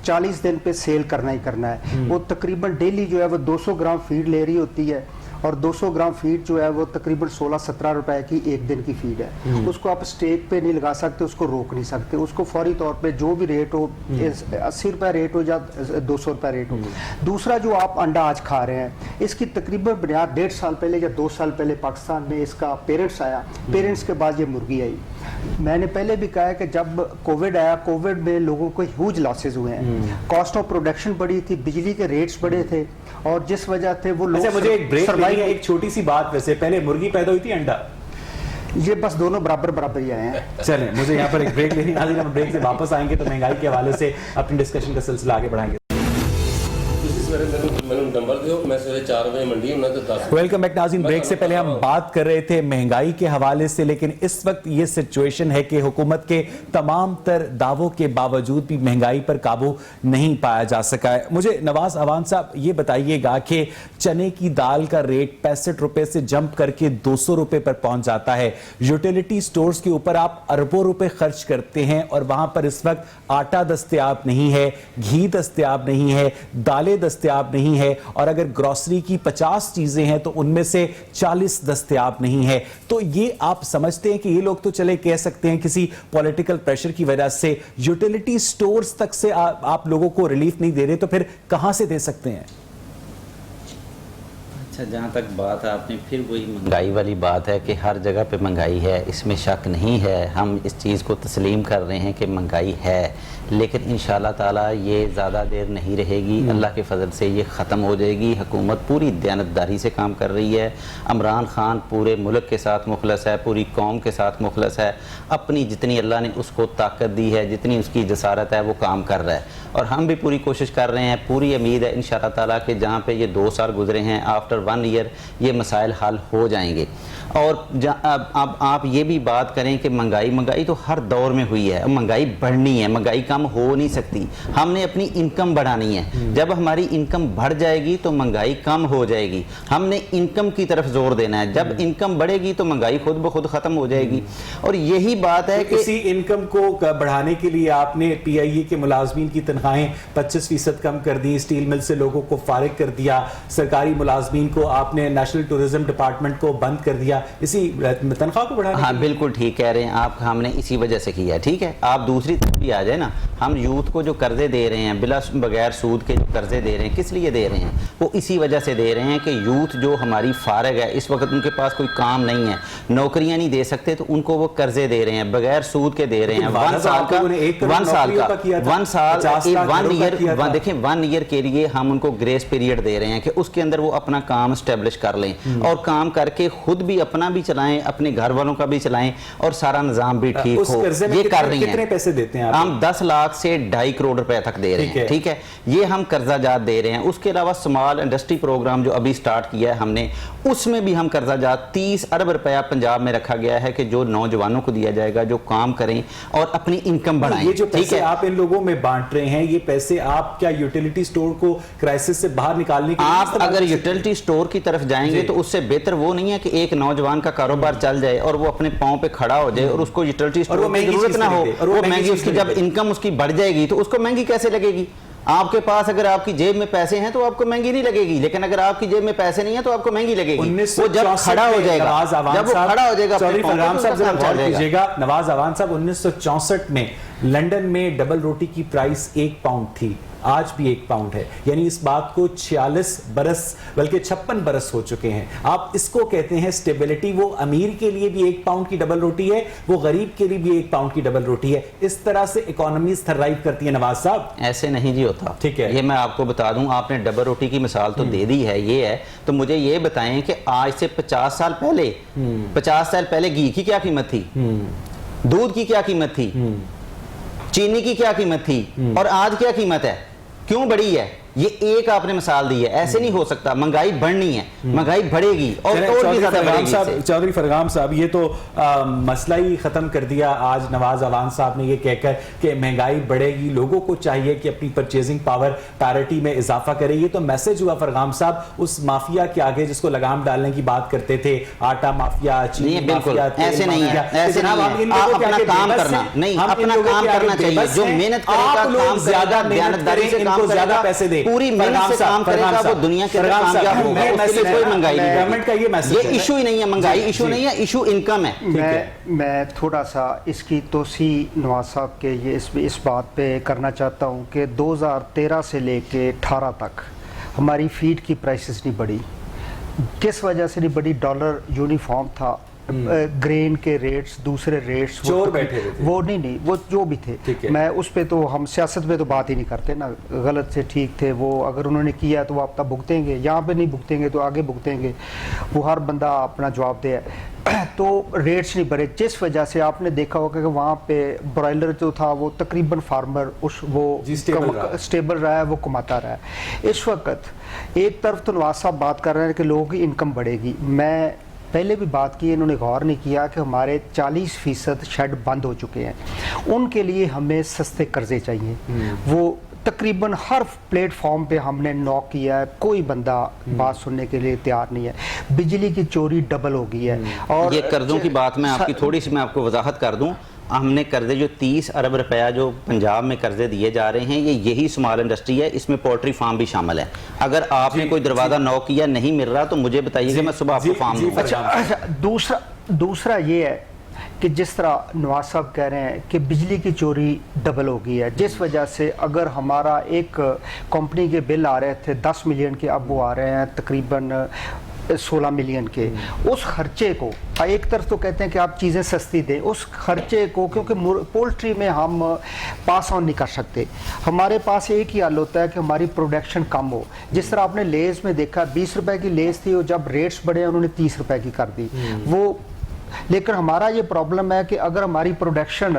40 दिन पे सेल करना ही करना है। वो तकरीबन डेली जो है वो 200 ग्राम फीड ले रही होती है, और 200 ग्राम फीड जो है वो तकरीबन 16-17 रुपए की एक दिन की फीड है। उसको आप स्टेक पे नहीं लगा सकते, उसको रोक नहीं सकते, उसको फौरी तौर पे जो भी रेट हो, 80 रुपए रेट हो या 200 रुपए रेट हो। दूसरा जो आप अंडा आज खा रहे हैं, इसकी तकरीबन बुनियाद 1.5 साल पहले या 2 साल पहले पाकिस्तान में इसका पेरेंट्स आया, पेरेंट्स के बाद ये मुर्गी आई। मैंने पहले भी कहा है कि जब कोविड आया, कोविड में लोगों को ह्यूज लॉसेज हुए हैं, कॉस्ट ऑफ प्रोडक्शन बढ़ी थी, बिजली के रेट्स बढ़े थे, और जिस वजह से वो लोग मुझे एक ब्रेक लेनी है, एक छोटी सी बात, वैसे पहले मुर्गी पैदा हुई थी अंडा, ये बस दोनों बराबर बराबर ही आए हैं। चलें मुझे यहाँ पर एक ब्रेक लेनी है, हम ब्रेक से वापस आएंगे तो महंगाई के हवाले से अपनी डिस्कशन का सिलसिला आगे बढ़ाएंगे। वेलकम बैक नाज़रीन। ब्रेक से पहले हम बात कर रहे थे महंगाई के हवाले से, लेकिन इस वक्त ये सिचुएशन है कि हुकूमत के तमाम तर दावों के बावजूद भी महंगाई पर काबू नहीं पाया जा सका है। मुझे नवाज अवान साहब ये बताइएगा कि चने की दाल का रेट 65 रुपए से जंप करके 200 रुपए पर पहुंच जाता है, यूटिलिटी स्टोर्स के ऊपर आप अरबों रुपए खर्च करते हैं और वहां पर इस वक्त आटा दस्तयाब नहीं है, घी दस्तयाब नहीं है, दालें दस्तयाब नहीं है, और अगर ग्रोसरी की 50 चीजें हैं तो उनमें से 40 दस्तयाब नहीं है। तो ये आप समझते हैं कि ये लोग तो चले कह सकते हैं किसी पॉलिटिकल प्रेशर की वजह से यूटिलिटी स्टोर्स तक से आप लोगों को रिलीफ नहीं दे रहे, तो फिर कहां से दे सकते हैं? अच्छा, जहाँ तक बात आपने फिर वही महंगाई वाली बात है कि हर जगह पे महंगाई है, इसमें शक नहीं है, हम इस चीज़ को तस्लीम कर रहे हैं कि महंगाई है, लेकिन इंशाल्लाह ताला ये ज़्यादा देर नहीं रहेगी, अल्लाह के फजल से ये ख़त्म हो जाएगी। हुकूमत पूरी दयानतदारी से काम कर रही है, इमरान खान पूरे मुल्क के साथ मुखलस है, पूरी कौम के साथ मुखलस है, अपनी जितनी अल्लाह ने उसको ताकत दी है, जितनी उसकी जसारत है वो काम कर रहा है, और हम भी पूरी कोशिश कर रहे हैं। पूरी उम्मीद है इंशाल्लाह ताला कि जहाँ पे ये 2 साल गुजरे हैं, आफ्टर 1 ईयर ये मसाइल हल हो जाएंगे। और अब आप ये भी बात करें कि महंगाई तो हर दौर में हुई है, महंगाई बढ़नी है, महंगाई कम हो नहीं सकती, हमने अपनी इनकम बढ़ानी है। जब हमारी इनकम बढ़ जाएगी तो महंगाई कम हो जाएगी, हमने इनकम की तरफ जोर देना है। जब इनकम बढ़ेगी तो महंगाई खुद ब खुद खत्म हो जाएगी, और यही बात है कि इसी इनकम को बढ़ाने के लिए आपने पीआईए के मुलाजमीन की तनख्वाहें 25% कम कर दी, स्टील मिल से लोगों को फारिग कर दिया, सरकारी मुलाजमीन को आपने नेशनल टूरिज्म डिपार्टमेंट को बंद कर दिया, इसी तनख्वाह को बढ़ाने। हाँ बिल्कुल ठीक कह रहे हैं आप, हमने इसी वजह से किया। ठीक है, आप दूसरी तरफ भी आ जाए ना, हम यूथ को जो कर्जे दे रहे हैं, बगैर सूद के जो कर्जे दे रहे हैं, किस लिए दे रहे हैं? वो इसी वजह से दे रहे हैं कि यूथ जो हमारी फारग है, इस वक्त उनके पास कोई काम नहीं है, नौकरियां नहीं दे सकते, तो उनको वो कर्जे दे रहे हैं, बगैर सूद के दे रहे हैं। 1 साल का 1 ईयर के लिए हम उनको ग्रेस पीरियड दे रहे हैं कि उसके अंदर वो अपना काम स्टेब्लिश कर लें, और काम करके खुद भी अपना भी चलाएं, अपने घर वालों का भी चलाएं, और सारा निजाम भी ठीक हो। ये कर रही हैं। कितने पैसे देते हैं? हम 10 लाख से 2.5 करोड़ रुपए तक दे रहे हैं। ठीक है, ये हम कर्जा जात दे रहे हैं। उसके अलावा स्मॉल इंडस्ट्री प्रोग्राम जो अभी स्टार्ट किया है हमने, उसमें भी हम कर्जा जात 30 अरब रुपया पंजाब में रखा गया है कि जो नौजवानों को दिया जाएगा, जो काम करें और अपनी इनकम बढ़ाएं। ये जो पैसे आप इन लोगों में बांट रहे हैं, ये पैसे आप क्या यूटिलिटी स्टोर को क्राइसिस से बाहर निकालने के लिए? आप अगर यूटिलिटी स्टोर की तरफ जाएंगे तो उससे बेहतर वो नहीं है कि एक नौजवान का कारोबार चल जाए और वो अपने पांव पे खड़ा हो जाए और उसको यूटिलिटी स्टोर की जरूरत ना हो, और वो महंगी, उसकी जब इनकम उसकी बढ़ जाएगी तो उसको महंगी कैसे लगेगी? آپ کے پاس اگر آپ کی جیب میں پیسے ہیں تو آپ کو مہنگی نہیں لگے گی, لیکن اگر آپ کی جیب میں پیسے نہیں ہیں تو آپ کو مہنگی لگے گی. وہ جب کھڑا ہو جائے گا, جب وہ کھڑا ہو جائے گا, چودھری فرغام صاحب ذرا غور کیجئے گا, نواز اعوان صاحب 1964 میں لنڈن میں ڈبل روٹی کی پرائس 1 پاؤنڈ تھی, آج بھی 1 پاؤنڈ ہے. یعنی اس بات کو 46 برس بلکہ 56 برس ہو چکے ہیں. آپ اس کو کہتے ہیں سٹیبلٹی. وہ امیر کے لیے بھی 1 پاؤنڈ کی ڈبل روٹی ہے, وہ غریب کے لیے بھی 1 پاؤنڈ کی ڈبل روٹی ہے. اس طرح سے اکانومیز تھرائیو کرتی ہے نواز صاحب. ایسے نہیں جی ہوتا. ٹھیک ہے, یہ میں آپ کو بتا دوں, آپ نے ڈبل روٹی کی مثال تو دے دی ہے, یہ ہے. تو مجھے یہ بتائیں کہ آج سے 50 سال پہلے گھی کی کیا قیمت تھی, دودھ کی کیا قیمت تھی, چینی کی کیا قیمت تھی, اور آج کیا قیمت ہے, کیوں بڑھی ہے؟ یہ ایک آپ نے مثال دی ہے. ایسے نہیں ہو سکتا, مہنگائی بڑھنی ہے, مہنگائی بڑھے گی اور بھی زیادہ بڑھے گی. چودھری فرغام صاحب, یہ تو مسئلہ ہی ختم کر دیا آج نواز اعوان صاحب نے یہ کہہ کر کہ مہنگائی بڑھے گی, لوگوں کو چاہیے کہ اپنی پرچیزنگ پاور پیرٹی میں اضافہ کرے. یہ تو میسج ہوا فرغام صاحب اس مافیا کے آگے جس کو لگام ڈالنے کی بات کرتے تھے, آٹا مافیا, چینی مافیا. ایسے نہیں ہے, ایسے نہیں ہے. اپنا کام کرنا نہیں, اپنا کام کرنا چاہیے. جو محنت کرے گا, کام زیادہ دیانتداری سے کام کرے گا, پیسے دے, پوری محنت سے کام کرے گا, وہ دنیا کے اندر کامیاب ہوگا. اس کے لیے کوئی مہنگائی نہیں. گورنمنٹ کا یہ میسج, یہ ایشو ہی نہیں ہے, مہنگائی ایشو نہیں ہے, ایشو انکم ہے. میں تھوڑا سا اس کی توسیع نواز صاحب کے یہ اس بات پہ کرنا چاہتا ہوں کہ 2013 سے لے کے 18 تک ہماری فیڈ کی پرائسز نہیں بڑھی. کس وجہ سے نہیں بڑھی؟ ڈالر یونیفارم تھا, گرین کے ریٹس, دوسرے ریٹس چور بیٹھے ہوئے تھے. وہ نہیں, وہ جو بھی تھے. میں اس پہ تو, ہم سیاست پہ تو بات ہی نہیں کرتے نا, غلط سے ٹھیک تھے وہ, اگر انہوں نے کیا تو وہ آپ کا بھگتیں گے, یہاں پہ نہیں بھگتیں گے تو آگے بھگتیں گے, وہ ہر بندہ اپنا جواب دے. تو ریٹس نہیں بڑھے, جس وجہ سے آپ نے دیکھا ہوگا کہ وہاں پہ برائلر جو تھا وہ تقریباً فارمر وہ سٹیبل رہا ہے, وہ کماتا رہا ہے. اس وقت ایک طرف تو نواز صاحب بات کر رہے ہیں کہ لوگوں کی انکم بڑھے گی. میں پہلے بھی بات کی, انہوں نے غور نہیں کیا کہ ہمارے 40% شیڈ بند ہو چکے ہیں. ان کے لیے ہمیں سستے قرضے چاہیے. وہ تقریباً ہر پلیٹ فارم پہ ہم نے نوک کیا ہے, کوئی بندہ بات سننے کے لیے تیار نہیں ہے. بجلی کی چوری ڈبل ہو گئی ہے. اور یہ قرضوں کی بات میں آپ کی تھوڑی سی میں آپ کو وضاحت کر دوں. ہم نے قرضے جو 30 ارب روپیہ جو پنجاب میں قرضے دیے جا رہے ہیں, یہی اسمال انڈسٹری ہے, اس میں پولٹری فارم بھی شامل ہے. اگر آپ نے کوئی دروازہ نوک کیا نہیں مل رہا تو مجھے بتائیے کہ میں صبح آپ کو فارم دوں گا. اچھا, دوسرا یہ ہے کہ جس طرح نواز صاحب کہہ رہے ہیں کہ بجلی کی چوری ڈبل ہو گئی ہے, جس وجہ سے اگر ہمارا ایک کمپنی کے بل آ رہے تھے 10 ملین کے, اب وہ آ رہے ہیں تقریباً 16 ملین کے. اس خرچے کو, ایک طرف تو کہتے ہیں کہ آپ چیزیں سستی دیں, اس خرچے کو, کیونکہ پولٹری میں ہم پاس آن نہیں کر سکتے, ہمارے پاس ایک ہی حل ہوتا ہے کہ ہماری پروڈکشن کم ہو. جس طرح آپ نے لیز میں دیکھا 20 روپے کی لیز تھی, اور جب ریٹس بڑھے انہوں نے 30 روپے کی کر دی. وہ لیکن ہمارا یہ پرابلم ہے کہ اگر ہماری پروڈکشن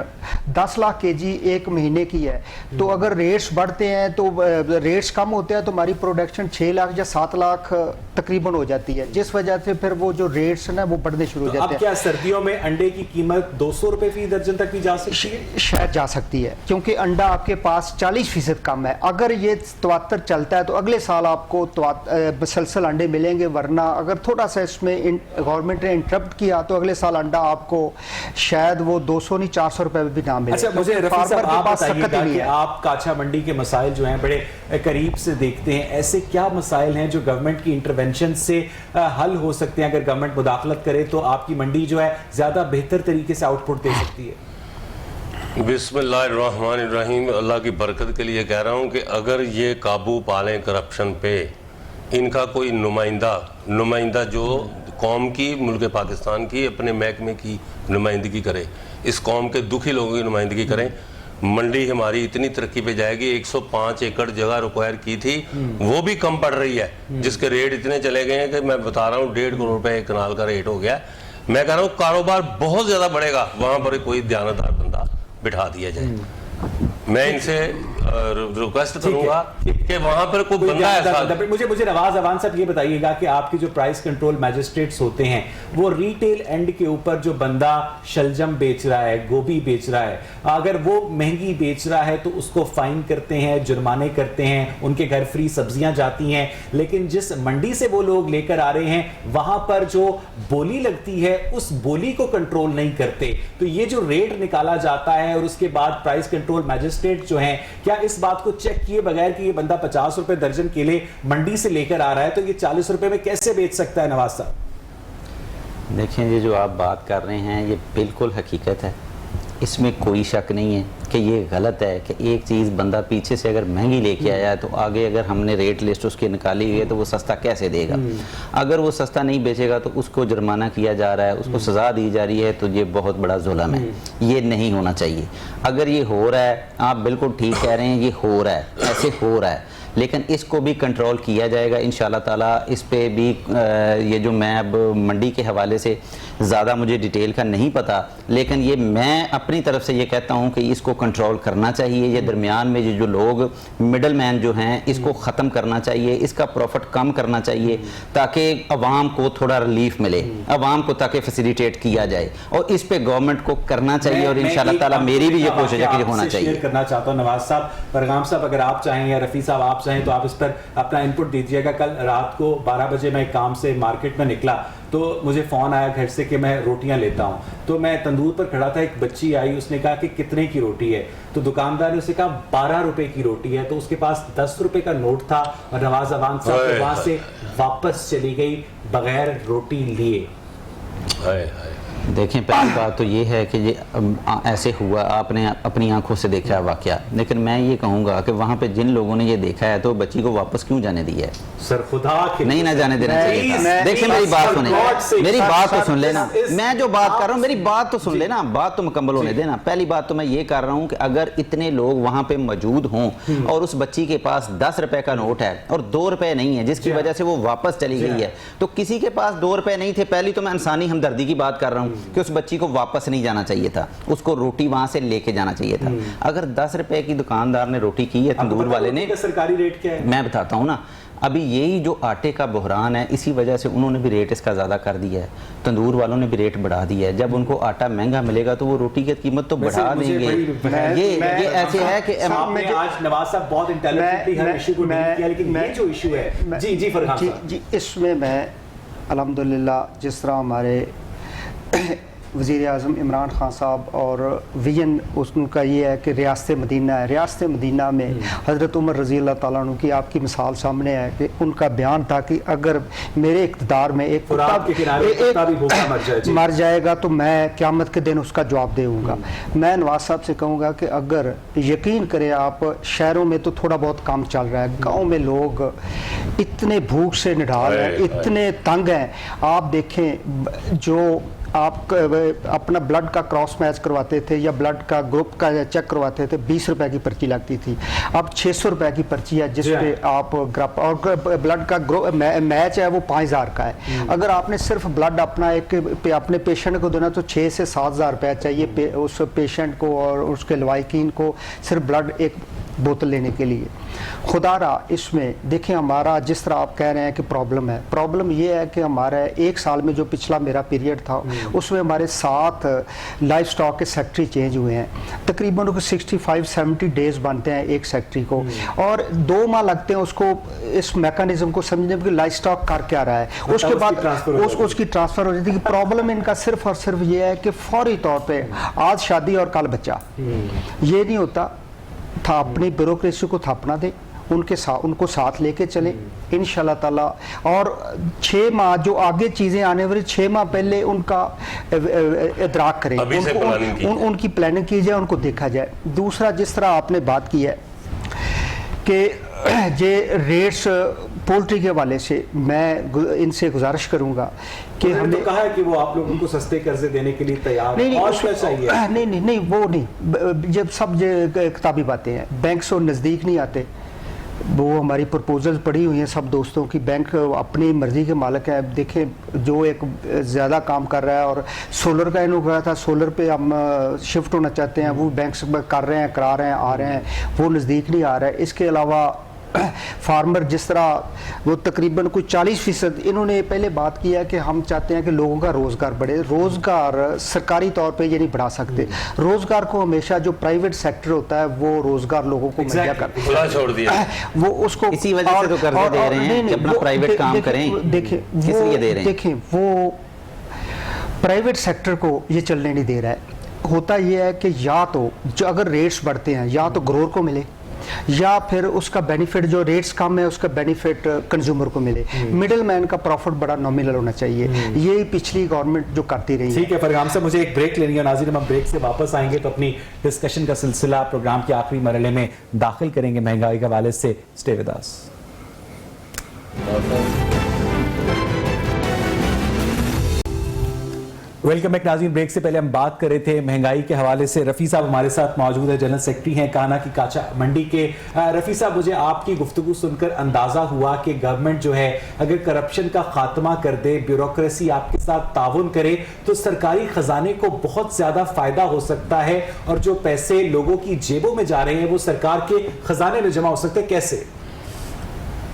10 لاکھ کے جی ایک مہینے کی ہے, تو اگر ریٹس بڑھتے ہیں تو ریٹس کم ہوتے ہیں تو ہماری پروڈکشن 6 لاکھ یا 7 لاکھ تقریباً ہو جاتی ہے, جس وجہ سے پھر وہ جو ریٹس ہیں وہ بڑھنے شروع ہو جاتے ہیں. اب کیا سردیوں میں انڈے کی قیمت 200 روپے فی درجن تک بھی جا سکتی ہے؟ شاید جا سکتی ہے, کیونکہ انڈا آپ کے پاس 40% کم ہے. اگر یہ 73 چلتا ہے تو اگلے سال آپ کو مسلسل انڈے ملیں گے, ورنہ اگر تھوڑا سا اس میں گورنمنٹ نے انٹرپٹ کیا تو اگلے سال انڈا آپ کو شاید وہ 200 نہیں 400 روپے بھی نہ ملے. اچھا, مجھے رفیع صاحب آپ بتائیے گا کہ آپ کاچا منڈی کے مسائل جو ہیں بڑے قریب سے دیکھتے ہیں, ایسے کیا مسائل ہیں جو گورنمنٹ کی انٹرونشن سے حل ہو سکتے ہیں؟ اگر گورنمنٹ مداخلت کرے تو آپ کی منڈی جو ہے زیادہ بہتر طریقے سے آؤٹ پٹ دے سکتی ہے. بسم اللہ الرحمن الرحیم. اللہ کی برکت کے لیے کہہ رہا ہوں کہ اگر یہ قابو پالیں کرپشن پہ, ان کا کوئی نمائندہ جو قوم کی, ملک پاکستان کی, اپنے محکمے کی نمائندگی کرے, اس قوم کے دکھی لوگوں کی نمائندگی کریں, منڈی ہماری اتنی ترقی پہ جائے گی. 105 ایکڑ جگہ ریکوائر کی تھی, وہ بھی کم پڑ رہی ہے, جس کے ریٹ اتنے چلے گئے ہیں کہ میں بتا رہا ہوں 1.5 کروڑ روپے ایک کنال کا ریٹ ہو گیا. میں کہہ رہا ہوں کاروبار بہت زیادہ بڑھے گا, وہاں پر کوئی دیانتدار بندہ بٹھا دیا جائے. میں ان سے ریکویسٹ کروں گا کہ وہاں پر کوئی بندہ ایسا. مجھے نواز اعوان صاحب یہ بتائیے گا کہ آپ کے جو پرائس کنٹرول میجسٹریٹس ہوتے ہیں, وہ ریٹیل اینڈ کے اوپر جو بندہ شلجم بیچ رہا ہے, گوبھی بیچ رہا ہے, اگر وہ مہنگی بیچ رہا ہے تو اس کو فائن کرتے ہیں, جرمانے کرتے ہیں, ان کے گھر فری سبزیاں جاتی ہیں. لیکن جس منڈی سے وہ لوگ لے کر آ رہے ہیں وہاں پر جو بولی لگتی ہے اس بولی کو کنٹرول نہیں کرتے. تو یہ جو ریٹ نکالا جاتا ہے اور اس کے بعد پرائس کنٹرول میجسٹریٹ جو ہیں, کیا क्या इस बात को चेक किए बगैर कि ये बंदा 50 रुपए दर्जन केले मंडी से लेकर आ रहा है तो ये 40 रुपए में कैसे बेच सकता है नवाज साहब? देखें, ये जो आप बात कर रहे हैं ये बिल्कुल हकीकत है, इसमें कोई शक नहीं है कि ये गलत है कि एक चीज़ बंदा पीछे से अगर महंगी लेके आया है तो आगे अगर हमने रेट लिस्ट उसकी निकाली हुई है तो वो सस्ता कैसे देगा। अगर वो सस्ता नहीं बेचेगा तो उसको जुर्माना किया जा रहा है, उसको सज़ा दी जा रही है, तो ये बहुत बड़ा जुल्म है, ये नहीं होना चाहिए। अगर ये हो रहा है, आप बिल्कुल ठीक कह रहे हैं, ये हो रहा है, ऐसे हो रहा है, लेकिन इसको भी कंट्रोल किया जाएगा इंशाल्लाह ताला। इस पे भी ये जो मैं अब मंडी के हवाले से ज़्यादा मुझे डिटेल का नहीं पता, लेकिन ये मैं अपनी तरफ से ये कहता हूँ कि इसको कंट्रोल करना चाहिए। ये दरमियान में ये जो लोग मिडल मैन जो हैं इसको ख़त्म करना चाहिए, इसका प्रॉफिट कम करना चाहिए ताकि अवाम को थोड़ा रिलीफ मिले, अवाम को ताकि फैसिलिटेट किया जाए, और इस पे गवर्नमेंट को करना चाहिए। और इंशाल्लाह ताला मेरी भी ये कोशिश है कि होना चाहिए। करना चाहता हूँ नवाज साहब, परगाम साहब, अगर आप चाहें या रफ़ी साहब आप चाहें तो आप इस पर अपना इनपुट दीजिएगा। कल रात को 12 बजे मैं काम से मार्केट में निकला तो मुझे फ़ोन आया घर से कि मैं रोटियां लेता हूं, तो मैं तंदूर पर खड़ा था, एक बच्ची आई, उसने कहा कि कितने की रोटी है, तो दुकानदार ने उसे कहा 12 रुपए की रोटी है, तो उसके पास 10 रुपए का नोट था और नवाज अवान साहब वहां से वापस चली गई बगैर रोटी लिए। देखें, पहली बात तो ये है कि ये ऐसे हुआ, आपने अपनी आंखों से देखा है वाकया, लेकिन मैं ये कहूँगा कि वहाँ पे जिन लोगों ने ये देखा है तो बच्ची को वापस क्यों जाने दिया है? सर खुदा नहीं ना जाने देना चाहिए था। देखिए मेरी बात सुने, मेरी बात तो सुन लेना, मैं जो बात कर रहा हूँ मेरी बात तो सुन लेना, बात तो मुकम्मल होने देना। पहली बात तो मैं ये कर रहा हूँ कि अगर इतने लोग वहाँ पे मौजूद हों और उस बच्ची के पास 10 रुपए का नोट है और 2 रुपए नहीं है, जिसकी वजह से वो वापस चली गई है, तो किसी के पास 2 रुपए नहीं थे, पहली तो मैं इंसानी हमदर्दी की बात कर रहा हूँ कि उस बच्ची को वापस नहीं जाना चाहिए था, उसको रोटी वहां से लेके जाना चाहिए था। अगर 10 रुपए की दुकानदार ने रोटी की है, तंदूर वाले ने, सरकारी रेट क्या है मैं बताता हूँ ना, अभी यही जो आटे का बहरान है इसी वजह से उन्होंने भी रेट इसका ज़्यादा कर दिया है, तंदूर वालों ने भी रेट बढ़ा दिया है। जब उनको आटा महंगा मिलेगा तो वो रोटी की कीमत तो बढ़ा देंगे। ये ऐसे है कि आज नवाज साहब बहुत इंटेलिजेंटली हर इशू को डील किया, लेकिन ये जो इशू है जी फरहान साहब, जी इसमें मैं अल्हम्दुलिल्लाह जिस तरह हमारे वज़ीर आज़म इमरान खान साहब और विजन उनका ये है कि रियासत मदीना है, रियासत मदीना में हज़रत उमर रज़ी अल्लाह ताला अन्हु की आपकी मिसाल सामने है कि उनका बयान था कि अगर मेरे इक़्तिदार में एक कुत्ता भी मर जाएगा तो मैं क़यामत के दिन उसका जवाब दूँगा। मैं नवाज साहब से कहूँगा कि अगर यकीन करें आप, शहरों में तो थोड़ा बहुत काम चल रहा है, गाँव में लोग इतने भूख से निढाल हैं, इतने तंग हैं। आप देखें जो आप अपना ब्लड का क्रॉस मैच करवाते थे या ब्लड का ग्रुप का चेक करवाते थे, 20 रुपए की पर्ची लगती थी, अब 600 रुपए की पर्ची है जिस पे आप ग्रुप और ब्लड का ग्रुप मैच है वो 5000 का है। अगर आपने सिर्फ ब्लड अपना अपने पेशेंट को देना तो 6 से 7000 रुपया चाहिए उस पेशेंट को और उसके लवाकिन को सिर्फ ब्लड एक बोतल लेने के लिए। खुदारा इसमें देखें हमारा जिस तरह आप कह रहे हैं कि प्रॉब्लम है, प्रॉब्लम ये है कि हमारा 1 साल में जो पिछला मेरा पीरियड था उसमें हमारे 7 लाइफ स्टॉक के सेक्रेटरी चेंज हुए हैं, तकरीबन 65-70 डेज बनते हैं एक सेक्रेटरी को और 2 माह लगते हैं उसको इस मैकेनिज्म को समझने में कि लाइफ स्टॉक कर क्या रहा है, उसके बाद उसकी ट्रांसफर हो जाती है। प्रॉब्लम इनका सिर्फ और सिर्फ ये है कि फौरी तौर पर आज शादी और कल बच्चा, ये नहीं होता था। अपनी ब्यूरोक्रेसी को थापना दे, उनको साथ लेके चले इंशाल्लाह ताला, और 6 माह जो आगे चीज़ें आने वाली 6 माह पहले उनका इदराक करें, उनकी प्लानिंग की जाए, उनको देखा जाए। दूसरा जिस तरह आपने बात की है कि ये रेट्स पोल्ट्री के हवाले से मैं इनसे गुजारिश करूंगा कि हमने तो कहा है कि वो आप लोगों को सस्ते कर्जे देने के लिए तैयार नहीं, और क्या चाहिए? नहीं वो नहीं, जब सब किताबी बातें हैं, बैंक से नज़दीक नहीं आते। वो हमारी प्रपोजल्स पड़ी हुई हैं सब दोस्तों की, बैंक अपनी मर्ज़ी के मालिक है। देखें जो एक ज़्यादा काम कर रहा है और सोलर का इन्होंने कहा था, सोलर पे हम शिफ्ट होना चाहते हैं, वो बैंक से कर रहे हैं, करा रहे हैं, आ रहे हैं, वो नज़दीक नहीं आ रहा है। इसके अलावा फार्मर जिस तरह वो तकरीबन कोई 40% इन्होंने पहले बात की है कि हम चाहते हैं कि लोगों का रोज़गार बढ़े। रोज़गार सरकारी तौर पे ये नहीं बढ़ा सकते, रोज़गार को हमेशा जो प्राइवेट सेक्टर होता है वो रोज़गार लोगों को मुहैया करता है, खुला छोड़ दिया वो उसको इसी वजह से तो कर्जे दे रहे हैं कि अपना प्राइवेट काम करें। देखें वो प्राइवेट सेक्टर को ये चलने नहीं दे रहा है। होता ये है कि या तो जो अगर रेट्स बढ़ते हैं या तो ग्रोअर को मिले या फिर उसका बेनिफिट जो रेट्स कम है उसका बेनिफिट कंज्यूमर को मिले, मिडिल मैन का प्रॉफिट बड़ा नॉमिनल होना चाहिए, यही पिछली गवर्नमेंट जो करती रही है। ठीक है फरगाम साहब, मुझे एक ब्रेक लेनी है। नाज़रीन, हम ब्रेक से वापस आएंगे तो अपनी डिस्कशन का सिलसिला प्रोग्राम के आखिरी मरहले में दाखिल करेंगे महंगाई के हवाले से। Stay with us. Welcome back नाज़रीन। ब्रेक से पहले हम बात कर रहे थे महंगाई के हवाले से। रफ़ी साहब हमारे साथ मौजूद है, जनरल सेक्रेटरी हैं काना की काचा मंडी के। रफ़ी साहब, मुझे आपकी गुफ्तगू सुनकर अंदाज़ा हुआ कि गवर्नमेंट जो है अगर करप्शन का खात्मा कर दे, ब्यूरोक्रेसी आपके साथ ताउन करे तो सरकारी खजाने को बहुत ज़्यादा फ़ायदा हो सकता है और जो पैसे लोगों की जेबों में जा रहे हैं वो सरकार के खजाने में जमा हो सकते हैं। कैसे?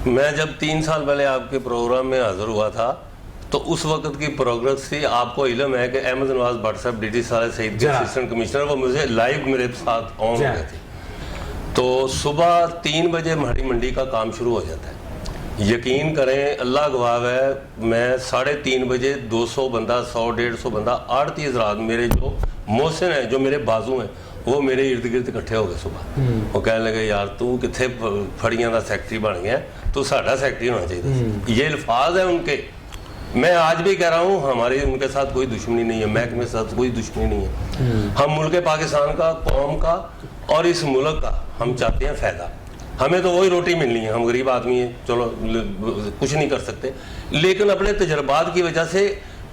मैं जब 3 साल पहले आपके प्रोग्राम में हाजिर हुआ था तो उस वक्त की प्रोग्रेस थी। आपको इल्म है कि अहमद नवाज भट्ट साहब DT साले सईद के असिस्टेंट कमिश्नर, वो मुझे लाइव मेरे साथ ऑन हो गए थे। तो सुबह 3 बजे हमारी मंडी का काम शुरू हो जाता है। यकीन करें, अल्लाह गवाह है, मैं 3:30 बजे 200 बंदा 100-150 बंदा आड़ती हजरात मेरे जो मोहसिन हैं, जो मेरे बाजू हैं, वो मेरे इर्द गिर्द इकट्ठे हो गए सुबह। वो कहने लगे यार तू कितने फड़ियां का सेक्रेटरी बन गया, तू साडा सेक्रेटरी होना चाहिए। ये अल्फाज है उनके। मैं आज भी कह रहा हूँ, हमारी उनके साथ कोई दुश्मनी नहीं है, महकमे के साथ कोई दुश्मनी नहीं है। हम मुल्क पाकिस्तान का, कौम का और इस मुल्क का हम चाहते हैं फ़ायदा। हमें तो वही रोटी मिलनी है, हम गरीब आदमी हैं, चलो कुछ नहीं कर सकते, लेकिन अपने तजर्बात की वजह से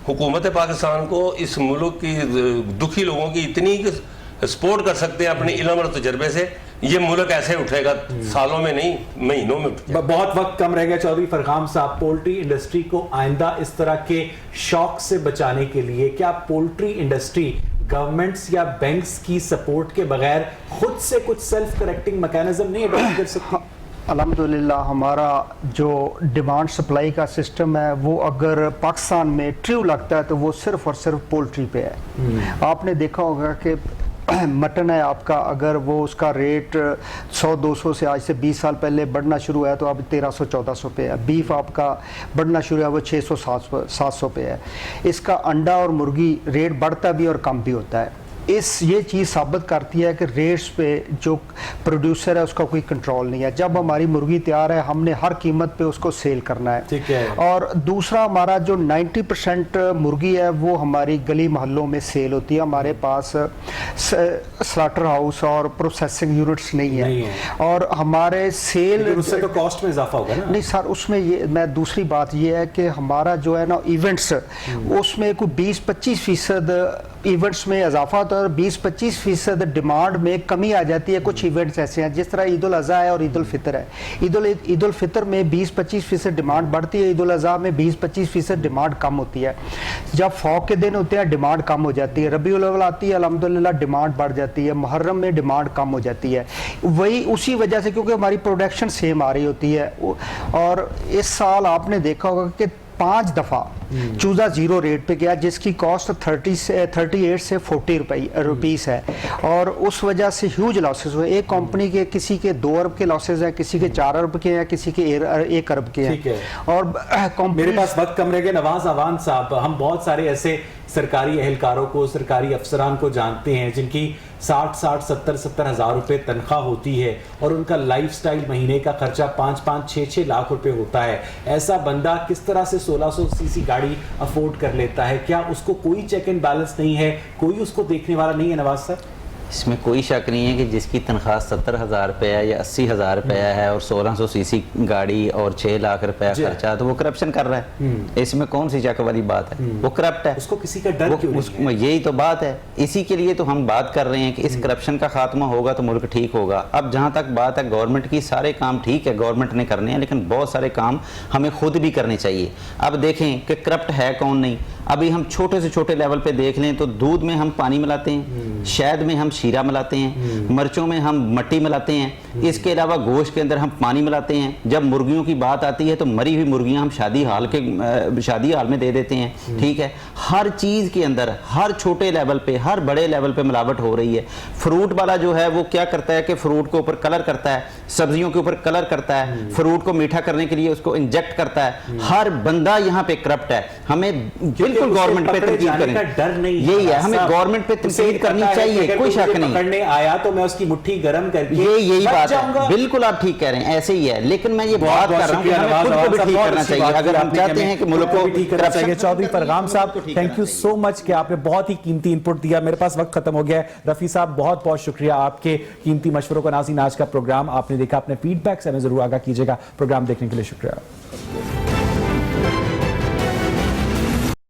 हुकूमत पाकिस्तान को इस मुल्क की दुखी लोगों की इतनी सपोर्ट कर सकते हैं अपने इल्म और तजर्बे से। ये मुल्क ऐसे उठेगा, सालों में नहीं महीनों में उठेगा। बहुत वक्त कम रह गया। चौधरी फरगाम साहब, पोल्ट्री इंडस्ट्री को आइंदा इस तरह के शौक से बचाने के लिए क्या पोल्ट्री इंडस्ट्री गवर्नमेंट्स या बैंक्स की सपोर्ट के बगैर खुद से कुछ सेल्फ करेक्टिंग मैकेनिज्म नहीं अडॉप्ट कर सकती? अल्हम्दुलिल्लाह हमारा जो डिमांड सप्लाई का सिस्टम है वो अगर पाकिस्तान में ट्रू लगता है तो वो सिर्फ और सिर्फ पोल्ट्री पे है। आपने देखा होगा कि मटन है आपका, अगर वो उसका रेट 100-200 से आज से 20 साल पहले बढ़ना शुरू हुआ है तो अब 1300-1400 पे है। बीफ आपका बढ़ना शुरू हुआ वो 600-700 पे है। इसका अंडा और मुर्गी रेट बढ़ता भी और कम भी होता है। ये चीज़ साबित करती है कि रेट्स पे जो प्रोड्यूसर है उसका कोई कंट्रोल नहीं है। जब हमारी मुर्गी तैयार है हमने हर कीमत पे उसको सेल करना है। ठीक है। और दूसरा, हमारा जो 90% मुर्गी है वो हमारी गली मोहल्लों में सेल होती है। हमारे पास स्लॉटर हाउस और प्रोसेसिंग यूनिट्स नहीं है। और हमारे सेल, उससे तो कॉस्ट में इजाफा होगा ना? नहीं सर, उसमें ये मैं दूसरी बात ये है कि हमारा जो है ना इवेंट्स, उसमें कोई 20-25% इवेंट्स में इजाफा होता है और 20-25% डिमांड में कमी आ जाती है। कुछ इवेंट्स ऐसे हैं जिस तरह ईद उल अज़हा है और ईद उल फितर है। ईद उल फितर में 20-25% डिमांड बढ़ती है, ईद उल अज़हा में 20-25% डिमांड कम होती है। जब फौक के दिन होते हैं डिमांड कम हो जाती है, रबीउल अव्वल आती है अल्हम्दुलिल्लाह डिमांड बढ़ जाती है, मुहर्रम में डिमांड कम हो जाती है। वही उसी वजह से, क्योंकि हमारी प्रोडक्शन सेम आ रही होती है। और इस साल आपने देखा होगा कि 5 दफ़ा चूज़ा जीरो रेट पे गया जिसकी कॉस्ट 38 से 40 रुपीस है और उस वजह से ह्यूज लॉसेस हुए। एक कंपनी के किसी के 2 अरब के लॉसेस हैं, किसी के 4 अरब के हैं, किसी के 1 अरब के हैं। और मेरे पास वक्त कम रह गया। नवाज अवान साहब, हम बहुत सारे ऐसे सरकारी एहलकारों को, सरकारी अफसरान को जानते हैं जिनकी 60-70 हज़ार रुपए तनख्वाह होती है और उनका लाइफस्टाइल महीने का खर्चा 5-6 लाख रुपए होता है। ऐसा बंदा किस तरह से 1600 सीसी गाड़ी अफोर्ड कर लेता है? क्या उसको कोई चेक एंड बैलेंस नहीं है, कोई उसको देखने वाला नहीं है? नवाज साहब, इसमें कोई शक नहीं है कि जिसकी तनख्वाह 70,000 रुपया या 80,000 रुपया है और 1600 सीसी गाड़ी और 6 लाख रुपया खर्चा, तो वो करप्शन कर रहा है। इसमें कौन सी शक वाली बात है? वो करप्ट है। उसको किसी का डर क्यों नहीं है? यही तो बात है। इसी के लिए तो हम बात कर रहे हैं कि इस करप्शन का खात्मा होगा तो मुल्क ठीक होगा। अब जहाँ तक बात है गवर्नमेंट की, सारे काम ठीक है गवर्नमेंट ने करने हैं, लेकिन बहुत सारे काम हमें खुद भी करने चाहिए। अब देखें कि करप्ट है कौन नहीं। अभी हम छोटे से छोटे लेवल पे देख लें तो दूध में हम पानी मिलाते हैं, शहद में हम शीरा मिलाते हैं, मिर्चों में हम मट्टी मिलाते हैं, इसके अलावा गोश्त के अंदर हम पानी मिलाते हैं। जब मुर्गियों की बात आती है तो मरी हुई मुर्गियां हम शादी हाल में दे देते हैं। ठीक है, हर चीज के अंदर, हर छोटे लेवल पे, हर बड़े लेवल पे मिलावट हो रही है। फ्रूट वाला जो है वो क्या करता है कि फ्रूट के ऊपर कलर करता है, सब्जियों के ऊपर कलर करता है, फ्रूट को मीठा करने के लिए उसको इंजेक्ट करता है। हर बंदा यहाँ पे करप्ट है। हमें बिल्कुल गवर्नमेंट पे तनकीद करें, डर नहीं, यही है, हमें गवर्नमेंट पे तनकीद करनी चाहिए, कोई शक नहीं। पकड़ने आया तो मैं उसकी मुट्ठी गर्म करके यही बात है, बिल्कुल आप ठीक कह रहे हैं, ऐसे ही है। लेकिन मैं ये बात कर रहा हूँ कि हमें खुद को भी ठीक करना चाहिए अगर हम चाहते हैं कि मुल्क को ठीक करना चाहिए। चौधरी फरगाम साहब, थैंक यू सो मच कि आपने बहुत ही कीमती इनपुट दिया। मेरे पास वक्त खत्म हो गया है। रफी साहब, बहुत बहुत शुक्रिया आपके कीमती मशवरों का। नाज़रीन, आज का प्रोग्राम आपने देखा, अपने फीडबैक से हमें जरूर आगाह कीजिएगा। प्रोग्राम देखने के लिए शुक्रिया।